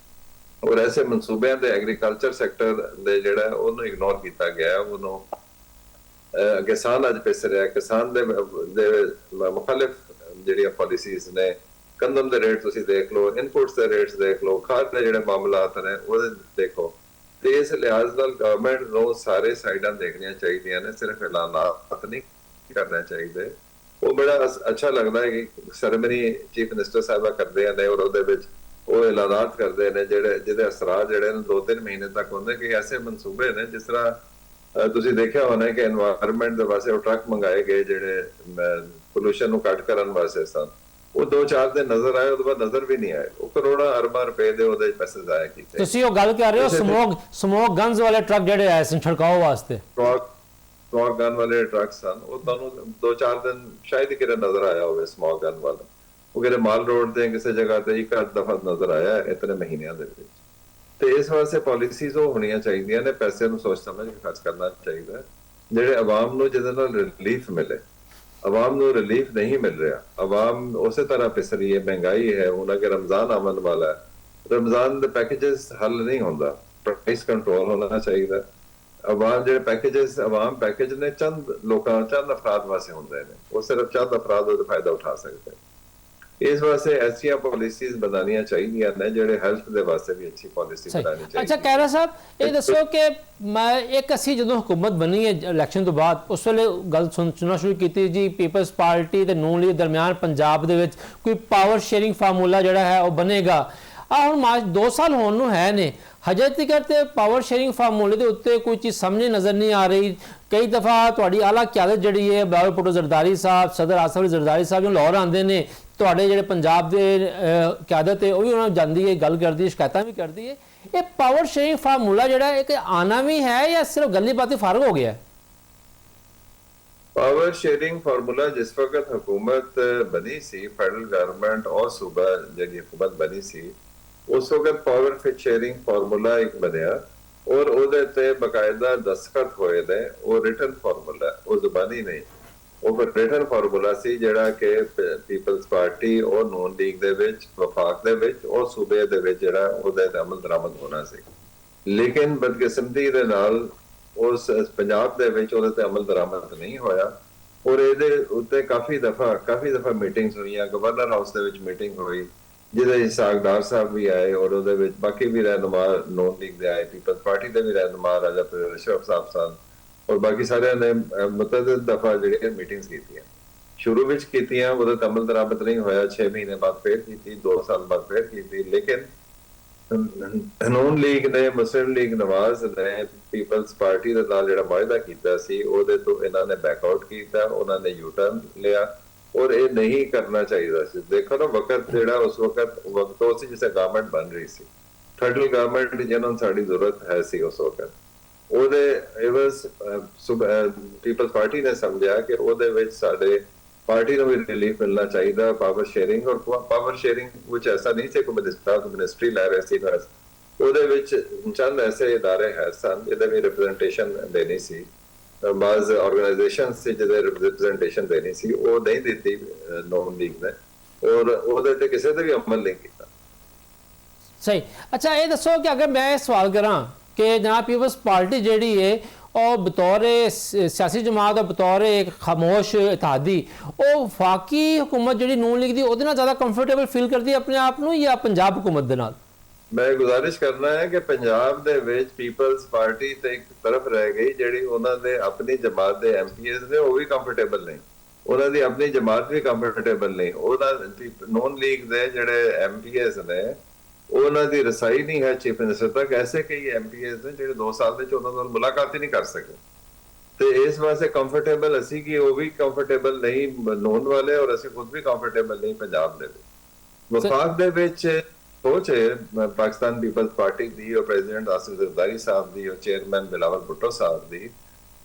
ਔਰ ਐਸੇ ਮਨਸੂਬਿਆਂ ਦੇ ਐਗਰੀਕਲਚਰ ਸੈਕਟਰ ਦੇ ਜਿਹੜਾ ਉਹਨੂੰ ਇਗਨੋਰ ਕੀਤਾ ਗਿਆ, ਉਹਨੂੰ ਕਿਸਾਨ ਅੱਜ ਪਿਸ ਰਿਹਾ। ਕਿਸਾਨ ਦੇ ਮੁਖਾਲਿਫ ਜਿਹੜੀਆਂ ਪਾਲਿਸੀਜ਼ ਨੇ, ਕੰਦਮ ਦੇ ਰੇਟ ਤੁਸੀਂ ਦੇਖ ਲਓ, ਇਨਪੁਟਸ ਦੇ ਰੇਟਸ ਦੇਖ ਲਓ, ਖਾਦ ਦੇ ਜਿਹੜੇ ਮਾਮਲਾਤ ਨੇ ਉਹਦੇ ਦੇਖੋ, ਤੇ ਇਸ ਲਿਹਾਜ਼ ਨਾਲ ਗਵਰਨਮੈਂਟ ਨੂੰ ਸਾਰੇ ਸਾਈਡਾਂ ਦੇਖਣੀਆਂ ਚਾਹੀਦੀਆਂ ਨੇ, ਸਿਰਫ ਐਲਾਨਾਤ ਨਹੀਂ ਕਰਨਾ ਚਾਹੀਦੇ। ਉਹ ਬੜਾ ਅੱਛਾ ਲੱਗਦਾ ਹੈ ਕਿ ਸੈਰੇਮਨੀ ਚੀਫ ਮਿਨਿਸਟਰ ਸਾਹਿਬਾ ਕਰਦੇ ਨੇ ਔਰ ਉਹਦੇ ਵਿੱਚ ਉਹ ਐਲਾਨਾਤ ਕਰਦੇ ਨੇ ਜਿਹਦੇ ਅਸਰਾਂ ਜਿਹੜੇ 2-3 ਮਹੀਨੇ ਤੱਕ ਹੁੰਦੇ ਕਿ ਐਸੇ ਮਨਸੂਬੇ ਨੇ ਜਿਸ ਤਰ੍ਹਾਂ ਤੁਸੀਂ ਦੇਖਿਆ ਹੋਣਾ ਕਿ এনवायरमेंट ਦੇ ਵਾਸਤੇ ਉਹ ਟਰੱਕ ਮੰਗਾਏ ਗਏ ਜਿਹੜੇ ਪੋਲੂਸ਼ਨ ਨੂੰ ਘੱਟ ਕਰਨ ਵਾਸਤੇ ਸਨ, ਉਹ 2-4 ਦਿਨ ਨਜ਼ਰ ਆਏ, ਉਹਦੇ ਬਾਅਦ ਨਜ਼ਰ ਵੀ ਨਹੀਂ ਆਏ। ਉਹ ਕਰੋੜਾਂ ਅਰਬਾਂ ਰੁਪਏ ਦੇ ਉਹਦੇ ਪੈਸੇ ਜ਼ਾਇਆ ਕੀਤੇ। ਤੁਸੀਂ ਉਹ ਗੱਲ ਕਰ ਰਹੇ ਹੋ ਸਮੋਕ ਗਨਸ ਵਾਲੇ ਟਰੱਕ ਜਿਹੜੇ ਆਏ ਸਨ ਛੜਕਾਓ ਵਾਸਤੇ, ਸਮੋਕ ਗਨ ਵਾਲੇ ਟਰੱਕ ਸਨ, ਉਹ ਤੁਹਾਨੂੰ 2-4 ਦਿਨ ਸ਼ਾਇਦ ਹੀ ਕਿਤੇ ਨਜ਼ਰ ਆਇਆ ਹੋਵੇ ਸਮੋਕ ਗਨ ਵਾਲਾ। ਉਹ ਕਿਤੇ ਮਾਲ ਰੋਡ ਤੇ ਕਿਸੇ ਜਗ੍ਹਾ ਤੇ ਇੱਕ ਅੱਧ ਦਫਾ ਨਜ਼ਰ ਆਇਆ ਇਤਨੇ ਮਹੀਨਿਆਂ ਦੇ ਵਿੱਚ। ਤੇ ਇਸ ਵਾਸਤੇ ਪਾਲਿਸੀਜ਼ ਉਹ ਹੋਣੀਆਂ ਚਾਹੀਦੀਆਂ ਨੇ, ਪੈਸੇ ਨੂੰ ਸੋਚ ਸਮਝ ਕੇ ਖਰਚ ਕਰਨਾ ਚਾਹੀਦਾ ਜਿਹੜੇ ਆਵਾਮ ਨੂੰ ਜਿਹਦੇ ਨਾਲ ਰਿਲੀਫ ਮਿਲੇ। आवाम को रिलीफ नहीं मिल रहा, आवाम उस तरह पिस रही है, महंगाई है, उन्हें के रमजान आमन वाला है, रमजान के पैकेजेस हल नहीं होता, प्राइस कंट्रोल होना चाहिए। आवाम जो पैकेजेस आवाम पैकेज ने चंद लोगों चंद अफराद वास्ते होंगे ने, वो सिर्फ चंद अफराद उसका फायदा उठा सकते हैं। इस वास्ते ऐसी पॉलिसीज बनानिया चाहिए ने जेडे हेल्थ दे वास्ते भी अच्छी पॉलिसी बनानी चाहिए। अच्छा कैरा साहब ये दसो कि मैं एक असी जो हुकूमत बनी है इलैक्शन तो बाद उस वेले गल सुनना शुरू की जी पीपल्स पार्टी ते नून लीग दरमियान पंजाब दे विच कोई पावर शेयरिंग फार्मूला जिहड़ा है वो बनेगा। हुण मार्च 2 साल होने नूं है ने हजे तक पावर शेयरिंग फार्मूले के उत्ते कोई चीज़ समझ नज़र नहीं आ रही। कई दफ़ा तुहाडी आला क़यादत जिहड़ी है बिलावल भुट्टो जरदारी साहब, सदर आसफ अली जरदारी साहब जो लाहौर आते हैं, तुहाडे जिहड़े पंजाब दे क़यादत है वह भी उन्होंने जाती है, गल करती है, शिकायत भी करती है। ये पावर शेयरिंग फार्मूला जिहड़ा एक आना भी है या सिर्फ गल्ली बातें फारग हो गया है? पावर शेयरिंग फार्मूला जिस वक्त हुकूमत बनी सी, फेडरल गवर्नमेंट और सूबा जी हुकूमत बनी सी, उस वक्त पावर शेयरिंग फार्मूला एक बनया और ਉਹਦੇ ਤੇ ਬਕਾਇਦਾ ਦਸਤਖਤ ਹੋਏ ਨੇ। ਉਹ ਰਿਟਨ ਫਾਰਮੂਲਾ, ਉਹ ਜ਼ੁਬਾਨੀ ਨਹੀਂ, ਉਹ ਰਿਟਨ ਫਾਰਮੂਲਾ ਸੀ ਜਿਹੜਾ ਕਿ ਪੀਪਲਸ ਪਾਰਟੀ ਔਰ ਨੂਨ ਲੀਗ ਦੇ ਵਿੱਚ, ਵਫਾਕ ਦੇ ਵਿੱਚ ਔਰ ਸੂਬੇ ਦੇ ਵਿੱਚ ਜਿਹੜਾ ਉਹਦੇ ਤੇ ਅਮਲ ਦਰਾਮਦ ਹੋਣਾ ਸੀ। ਲੇਕਿਨ ਬਦਕਿਸਮਤੀ ਦੇ ਨਾਲ ਉਸ ਪੰਜਾਬ ਦੇ ਵਿੱਚ ਉਹਦੇ ਤੇ ਅਮਲ ਦਰਾਮਦ ਨਹੀਂ ਹੋਇਆ ਔਰ ਇਹਦੇ ਉੱਤੇ ਕਾਫੀ ਦਫਾ ਮੀਟਿੰਗਸ ਹੋਈਆਂ। ਗਵਰਨਰ ਹਾਊਸ ਦੇ ਵਿੱਚ ਮੀਟਿੰਗ ਹੋਈ ਜਿਹਦੇ ਸਾਗਦਾਰ ਸਾਹਿਬ ਵੀ ਆਏ ਔਰ ਉਹਦੇ ਵਿੱਚ ਬਾਕੀ ਵੀ ਰਹਿਨੁਮਾ ਨੂਨ ਲੀਗ ਦੇ ਆਏ, ਪੀਪਲਸ ਪਾਰਟੀ ਦੇ ਵੀ ਰਹਿਨੁਮਾ ਰਾਜਾ ਅਸ਼ਰਫ ਸਾਹਿਬ ਸਨ ਔਰ ਬਾਕੀ ਸਾਰਿਆਂ ਨੇ ਮੁਤਅੱਦਦ ਦਫਾ ਜਿਹੜੀਆਂ ਮੀਟਿੰਗਸ ਕੀਤੀਆਂ। ਸ਼ੁਰੂ ਵਿੱਚ ਕੀਤੀਆਂ, ਉਹਦੇ ਤੇ ਅਮਲ ਦਰਾਮਦ ਨਹੀਂ ਹੋਇਆ। 6 ਮਹੀਨੇ ਬਾਅਦ ਫੇਰ ਕੀਤੀ, 2 ਸਾਲ ਬਾਅਦ ਫੇਰ ਕੀਤੀ। ਲੇਕਿਨ ਨੂਨ ਲੀਗ ਨੇ, ਮੁਸਲਿਮ ਲੀਗ ਨਵਾਜ਼ ਨੇ ਪੀਪਲਸ ਪਾਰਟੀ ਦੇ ਨਾਲ ਜਿਹੜਾ ਵਾਅਦਾ ਕੀਤਾ ਸੀ ਉਹਦੇ ਤੋਂ ਇਹਨਾਂ ਨੇ ਬੈਕਆਊਟ ਕੀਤਾ, ਉਹਨਾਂ ਨੇ ਯੂ ਟਰਨ ਲਿਆ और ये नहीं करना चाहिए सी। देखो ना वक्त जेड़ा उस वक्त उस जिसे गवर्नमेंट बन रही सी, फेडरल गवर्नमेंट जिन्होंने साड़ी जरूरत है सी उस वक्त ओदे एवज पीपल्स पार्टी ने समझा कि ओदे विच साडे पार्टी को भी रिलीफ मिलना चाहिए। पावर शेयरिंग और पावर शेयरिंग कुछ ऐसा नहीं थे कोई मिनिस्ट्री लै रहे सी, ओदे विच चंद ऐसे इदारे है सन जिहदे भी रिप्रेजेंटेशन देनी सी, बाज़ ऑर्गेनाइजेशन से जिहदे रिप्रेजेंटेशन देनी सी वो नहीं दी नून लीग ने और ਉਹਦੇ ਤੇ ਕਿਸੇ ਤੇ ਵੀ ਅਮਲ ਨਹੀਂ ਕੀਤਾ। सही। अच्छा ये दसो कि अगर मैं सवाल करा कि जनाब पीपल्स पार्टी जिहड़ी है और बतौर सियासी जमात और बतौर एक खामोश इत्तेहादी वो वफाकी हुकूमत जी नून लीग की ਉਹਦੇ ਨਾਲ ज़्यादा कंफर्टेबल फील करती है अपने आप ਨੂੰ ਜਾਂ पंजाब हुकूमत ਦੇ ਨਾਲ? ਮੈਂ ਗੁਜ਼ਾਰਿਸ਼ ਕਰਨਾ ਹੈ ਕਿ ਪੰਜਾਬ ਦੇ ਵਿੱਚ ਪੀਪਲਸ ਪਾਰਟੀ ਤੇ ਇੱਕ ਤਰਫ ਰਹਿ ਗਈ, ਜਿਹੜੀ ਉਹਨਾਂ ਦੇ ਆਪਣੀ ਜਮਾਤ ਦੇ ਐਮਪੀਐਸ ਨੇ ਉਹ ਵੀ ਕੰਫਰਟੇਬਲ ਨਹੀਂ, ਉਹਨਾਂ ਦੀ ਆਪਣੀ ਜਮਾਤ ਵੀ ਕੰਫਰਟੇਬਲ ਨਹੀਂ, ਉਹਦਾ ਨੌਨ ਲੀਗ ਦੇ ਜਿਹੜੇ ਐਮਪੀਐਸ ਨੇ ਉਹਨਾਂ ਦੀ ਰਸਾਈ ਨਹੀਂ ਹੈ ਚੀਫ ਮਿਨਿਸਟਰ ਤੱਕ। ਐਸੇ ਕਈ ਐਮਪੀਐਸ ਨੇ ਜਿਹੜੇ 2 ਸਾਲ ਦੇ ਵਿੱਚ ਉਹਨਾਂ ਨਾਲ ਮੁਲਾਕਾਤ ਹੀ ਨਹੀਂ ਕਰ ਸਕੇ, ਤੇ ਇਸ ਵਾਸਤੇ ਕੰਫਰਟੇਬਲ ਅਸੀਂ ਕਿ ਉਹ ਵੀ ਕੰਫਰਟੇਬਲ ਨਹੀਂ ਨੌਨ ਵਾਲੇ, ਔਰ ਅਸੀਂ ਖੁਦ ਵੀ ਕੰਫਰਟੇਬਲ ਨਹੀਂ ਪੰਜਾਬ ਦੇ ਵਿੱਚ। ਵਫਾਕ ਦੇ ਵਿੱਚ ਸੋਚ ਹੈ ਪਾਕਿਸਤਾਨ ਪੀਪਲਸ ਪਾਰਟੀ ਦੀ, ਔਰ ਪ੍ਰੈਜ਼ੀਡੈਂਟ ਆਸਿਫ ਜ਼ਰਦਾਰੀ ਸਾਹਿਬ ਦੀ, ਔਰ ਚੇਅਰਮੈਨ ਬਿਲਾਵਲ ਭੁੱਟੋ ਸਾਹਿਬ ਦੀ,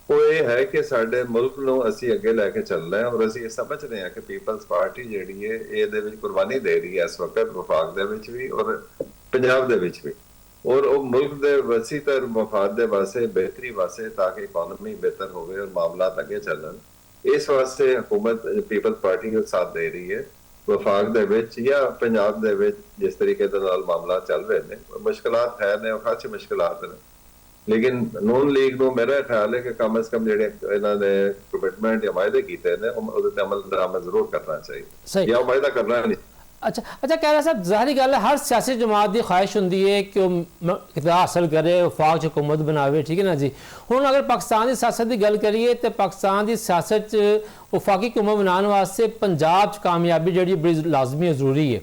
ਉਹ ਇਹ ਹੈ ਕਿ ਸਾਡੇ ਮੁਲਕ ਨੂੰ ਅਸੀਂ ਅੱਗੇ ਲੈ ਕੇ ਚੱਲਣਾ ਹੈ, ਔਰ ਅਸੀਂ ਇਹ ਸਮਝ ਰਹੇ ਹਾਂ ਕਿ ਪੀਪਲਸ ਪਾਰਟੀ ਜਿਹੜੀ ਹੈ ਇਹਦੇ ਵਿੱਚ ਕੁਰਬਾਨੀ ਦੇ ਰਹੀ ਹੈ ਇਸ ਵਕਤ ਵਫਾਕ ਦੇ ਵਿੱਚ ਵੀ ਔਰ ਪੰਜਾਬ ਦੇ ਵਿੱਚ ਵੀ, ਔਰ ਉਹ ਮੁਲਕ ਦੇ ਵਸੀਤਰ ਮਫਾਦ ਦੇ ਵਾਸਤੇ, ਬਿਹਤਰੀ ਵਾਸਤੇ, ਤਾਂ ਕਿ ਇਕਨੋਮੀ ਬਿਹਤਰ ਹੋਵੇ ਔਰ ਮਾਮਲਾਤ ਅੱਗੇ ਚੱਲਣ। ਇਸ ਵਾਸਤੇ ਹਕੂਮਤ ਪੀਪਲਸ ਪਾਰਟੀ ਦਾ ਸਾਥ ਦੇ ਰਹੀ ਹੈ ਵਫਾਕ ਦੇ ਵਿੱਚ ਜਾਂ ਪੰਜਾਬ ਦੇ ਵਿੱਚ। ਜਿਸ ਤਰੀਕੇ ਦੇ ਨਾਲ ਮਾਮਲਾ ਚੱਲ ਰਹੇ ਨੇ, ਮੁਸ਼ਕਲਾਤ ਹੈ ਨੇ, ਉਹ ਖਾਸ ਮੁਸ਼ਕਲਾਤ ਨੇ, ਲੇਕਿਨ ਨੂਨ ਲੀਗ ਨੂੰ ਮੇਰਾ ਖਿਆਲ ਹੈ ਕਿ ਕਮ ਸੇ ਕਮ ਜਿਹੜੇ ਇਹਨਾਂ ਨੇ ਕਮਿਟਮੈਂਟ ਜਾਂ ਵਾਅਦੇ ਕੀਤੇ ਨੇ ਉਹਦੇ ਤੇ ਅਮਲ ਦਰਾਮਦ ਜ਼ਰੂਰ ਕਰਨਾ ਚਾਹੀਦਾ, ਜਾਂ ਵਾਅਦਾ ਕਰਨਾ ਨਹੀਂ। अच्छा कह रहा साहब, ज़ाहिर गल है हर सियासी जमात की ख्वाहिश होंगी है कि इक़्तिदार हासिल करे, वफाक च हुकूमत बनावे, ठीक है ना जी। हुण अगर पाकिस्तान की सियासत की गल करिए तो पाकिस्तान की सियासत च वफाकी हुकूमत बनाने वास्ते पंजाब च कामयाबी जी बड़ी लाजमी जरूरी है।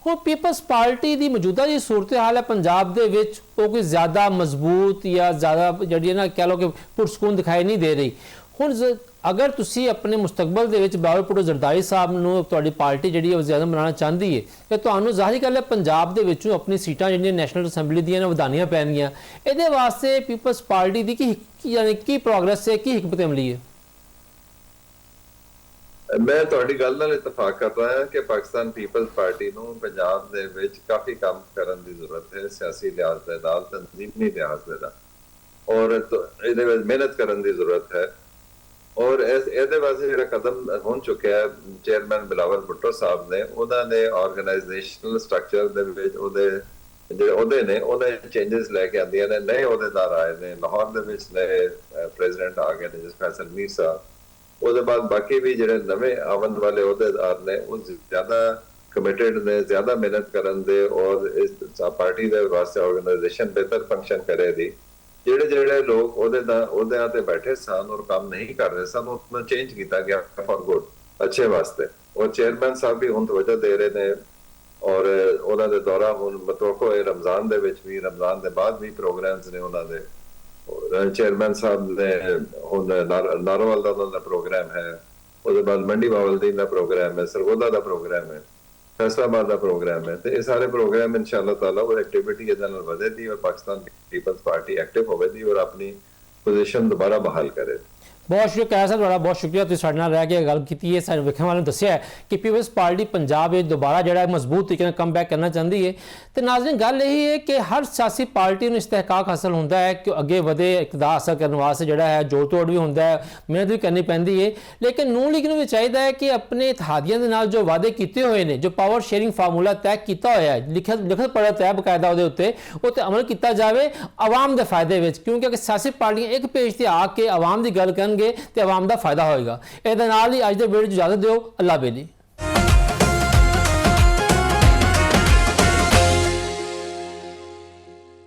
हुण पीपल्स पार्टी की मौजूदा जी सूरत हाल है पंजाब दे विच वो कोई ज़्यादा मजबूत या ज़्यादा जी ना कह लो कि पुरसकून दिखाई नहीं दे रही। हुण अगर तुसी अपने मुस्तकबल दे विच बिलावल भुट्टो जरदारी साहब नूं तुहाडी पार्टी जिहड़ी है ज़्यादा बनाना चाहती है तो तुहानूं ज़ाहिर गल है पंजाब दे विचों अपनी सीटां जिहड़ियां नैशनल असैंबली दियां वधाणियां पैणगीਆਂ। ਇਹਦੇ वास्ते पीपल्स पार्टी की यानी की प्रोग्रेस है, की हिकमत अमली है? ਮੈਂ ਤੁਹਾਡੀ ਗੱਲ ਨਾਲ ਇਤਫਾਕ ਕਰਦਾ ਹਾਂ ਕਿ ਪਾਕਿਸਤਾਨ ਪੀਪਲਸ ਪਾਰਟੀ ਨੂੰ ਪੰਜਾਬ ਦੇ ਵਿੱਚ ਕਾਫੀ ਕੰਮ ਕਰਨ ਦੀ ਜ਼ਰੂਰਤ ਹੈ, ਸਿਆਸੀ ਲਿਹਾਜ਼ ਦੇ ਨਾਲ, ਤਨਜ਼ੀਮੀ ਲਿਹਾਜ਼ ਦੇ ਨਾਲ, ਔਰ ਇਹਦੇ ਵਿੱਚ ਮਿਹਨਤ ਕਰਨ ਦੀ ਜ਼ਰੂਰਤ ਹੈ। ਔਰ ਇਹਦੇ ਵਾਸਤੇ ਜਿਹੜਾ ਕਦਮ ਹੋ ਚੁੱਕਿਆ ਹੈ, ਚੇਅਰਮੈਨ ਬਿਲਾਵਲ ਭੁੱਟੋ ਸਾਹਿਬ ਨੇ, ਉਹਨਾਂ ਨੇ ਆਰਗੇਨਾਈਜੇਸ਼ਨਲ ਸਟਰਕਚਰ ਦੇ ਵਿੱਚ ਉਹਦੇ ਜਿਹੜੇ ਅਹੁਦੇ ਨੇ ਉਹਨਾਂ ਚੇਂਜਸ ਲੈ ਕੇ ਆਉਂਦੀਆਂ ਨੇ, ਨਵੇਂ ਅਹੁਦੇਦਾਰ ਆਏ ਨੇ, ਲਾਹੌਰ ਦੇ ਵਿੱਚ ਨਵੇਂ ਪ੍ਰੈਜ਼ੀਡੈਂਟ ਆ ਗਏ ਨੇ ਜਿਸ ਫੈਸਲ ਮੀਰ ਸਾਹਿਬ, ਉਹਦੇ ਬਾਅਦ ਬਾਕੀ ਵੀ ਜਿਹੜੇ ਨਵੇਂ ਆਉਣ ਵਾਲੇ ਅਹੁਦੇਦਾਰ ਨੇ ਉਹ ਜ਼ਿਆਦਾ ਕਮਿਟਡ ਨੇ, ਜ਼ਿਆਦਾ ਮਿਹਨਤ ਕਰਨ ਦੇ, ਔਰ ਇਸ ਪਾਰਟੀ ਦੇ ਵਾਸਤੇ ਆਰਗੇਨਾਈਜੇਸ਼ਨ ਬਿਹਤਰ ਫੰਕਸ਼ਨ ਕਰੇ ਦੀ। ਜਿਹੜੇ ਲੋਕ ਅਹੁਦਿਆਂ ਤੇ ਬੈਠੇ ਸਨ ਔਰ ਕੰਮ ਨਹੀਂ ਕਰ ਰਹੇ ਸਨ, ਉਹਨਾਂ ਚੇਂਜ ਕੀਤਾ ਗਿਆ ਫॉर ਗੁੱਡ, ਅੱਛੇ ਵਾਸਤੇ। ਔਰ ਚੇਅਰਮੈਨ ਸਾਹਿਬ ਵੀ ਹੁਣ ਤਵੱਜੋ ਦੇ ਰਹੇ ਨੇ, ਔਰ ਉਹਨਾਂ ਦੇ ਦੌਰਾ ਹੁਣ ਮਤਵਕੋ ਹੈ ਰਮਜ਼ਾਨ ਦੇ ਵਿੱਚ ਵੀ, ਰਮਜ਼ਾਨ ਦੇ ਬਾਅਦ ਵੀ ਪ੍ਰੋਗਰਾਮਸ ਨੇ ਉਹਨਾਂ ਦੇ। ਚੇਅਰਮੈਨ ਸਾਹਿਬ ਨੇ ਹੁਣ ਨਾਰੋਵਾਲ ਦਾ ਉਹਨਾਂ ਦਾ ਪ੍ਰੋਗਰਾਮ ਹੈ, ਉਹਦੇ ਬਾਅਦ ਮੰਡੀ ਬਾਵਲਦੀਨ ਦਾ ਪ੍ਰੋਗਰਾਮ ਹੈ, ਸਰਗੋਦਾ ਦਾ ਪ੍ਰੋਗਰਾਮ ਹੈ, फैसलाबाद का प्रोग्राम है। तो ये सारे प्रोग्राम इंशाअल्लाह ताला और एक्टिविटी ਵਧੇਗੀ और पाकिस्तान पीपल्स पार्टी एक्टिव होगी और अपनी पोजीशन दोबारा बहाल करे। बहुत शुक्रिया साहब, बड़ा बहुत शुक्रिया तुसीं साडे नाल रह के गल कीती है। साडे वेखण वाले दस्सिया है कि पीपल्स पार्टी पंजाब में दोबारा जिहड़ा मजबूत तरीके नाल कम बैक करना चाहती है। तो नाज़रीन गल यही है कि हर सियासी पार्टी नूं इस्तेहकाक हासिल होंदा है कि अगे वधे, इक़्तिदार हासिल करने वास्ते जिहड़ा है जोड़ तोड़ भी होंदा है, मेहनत भी करनी पैंदी है। लेकिन नून लीग नूं भी चाहिदा है कि अपने इत्तेहादियां दे नाल जो वादे कीते हुए ने, जो पावर शेयरिंग फार्मूला तय किया होया है, लिखत पढ़त है बकायदा उहदे उत्ते, उत्ते अमल किया जाए आवाम के फायदे विच। क्योंकि अगर सियासी पार्टियां एक पेज ते आके आवाम की गल करनगे तो आवाम का फायदा होएगा। इहदे नाल ही अज दे वीडियो इजाजत दिओ। अल्लाह बेली।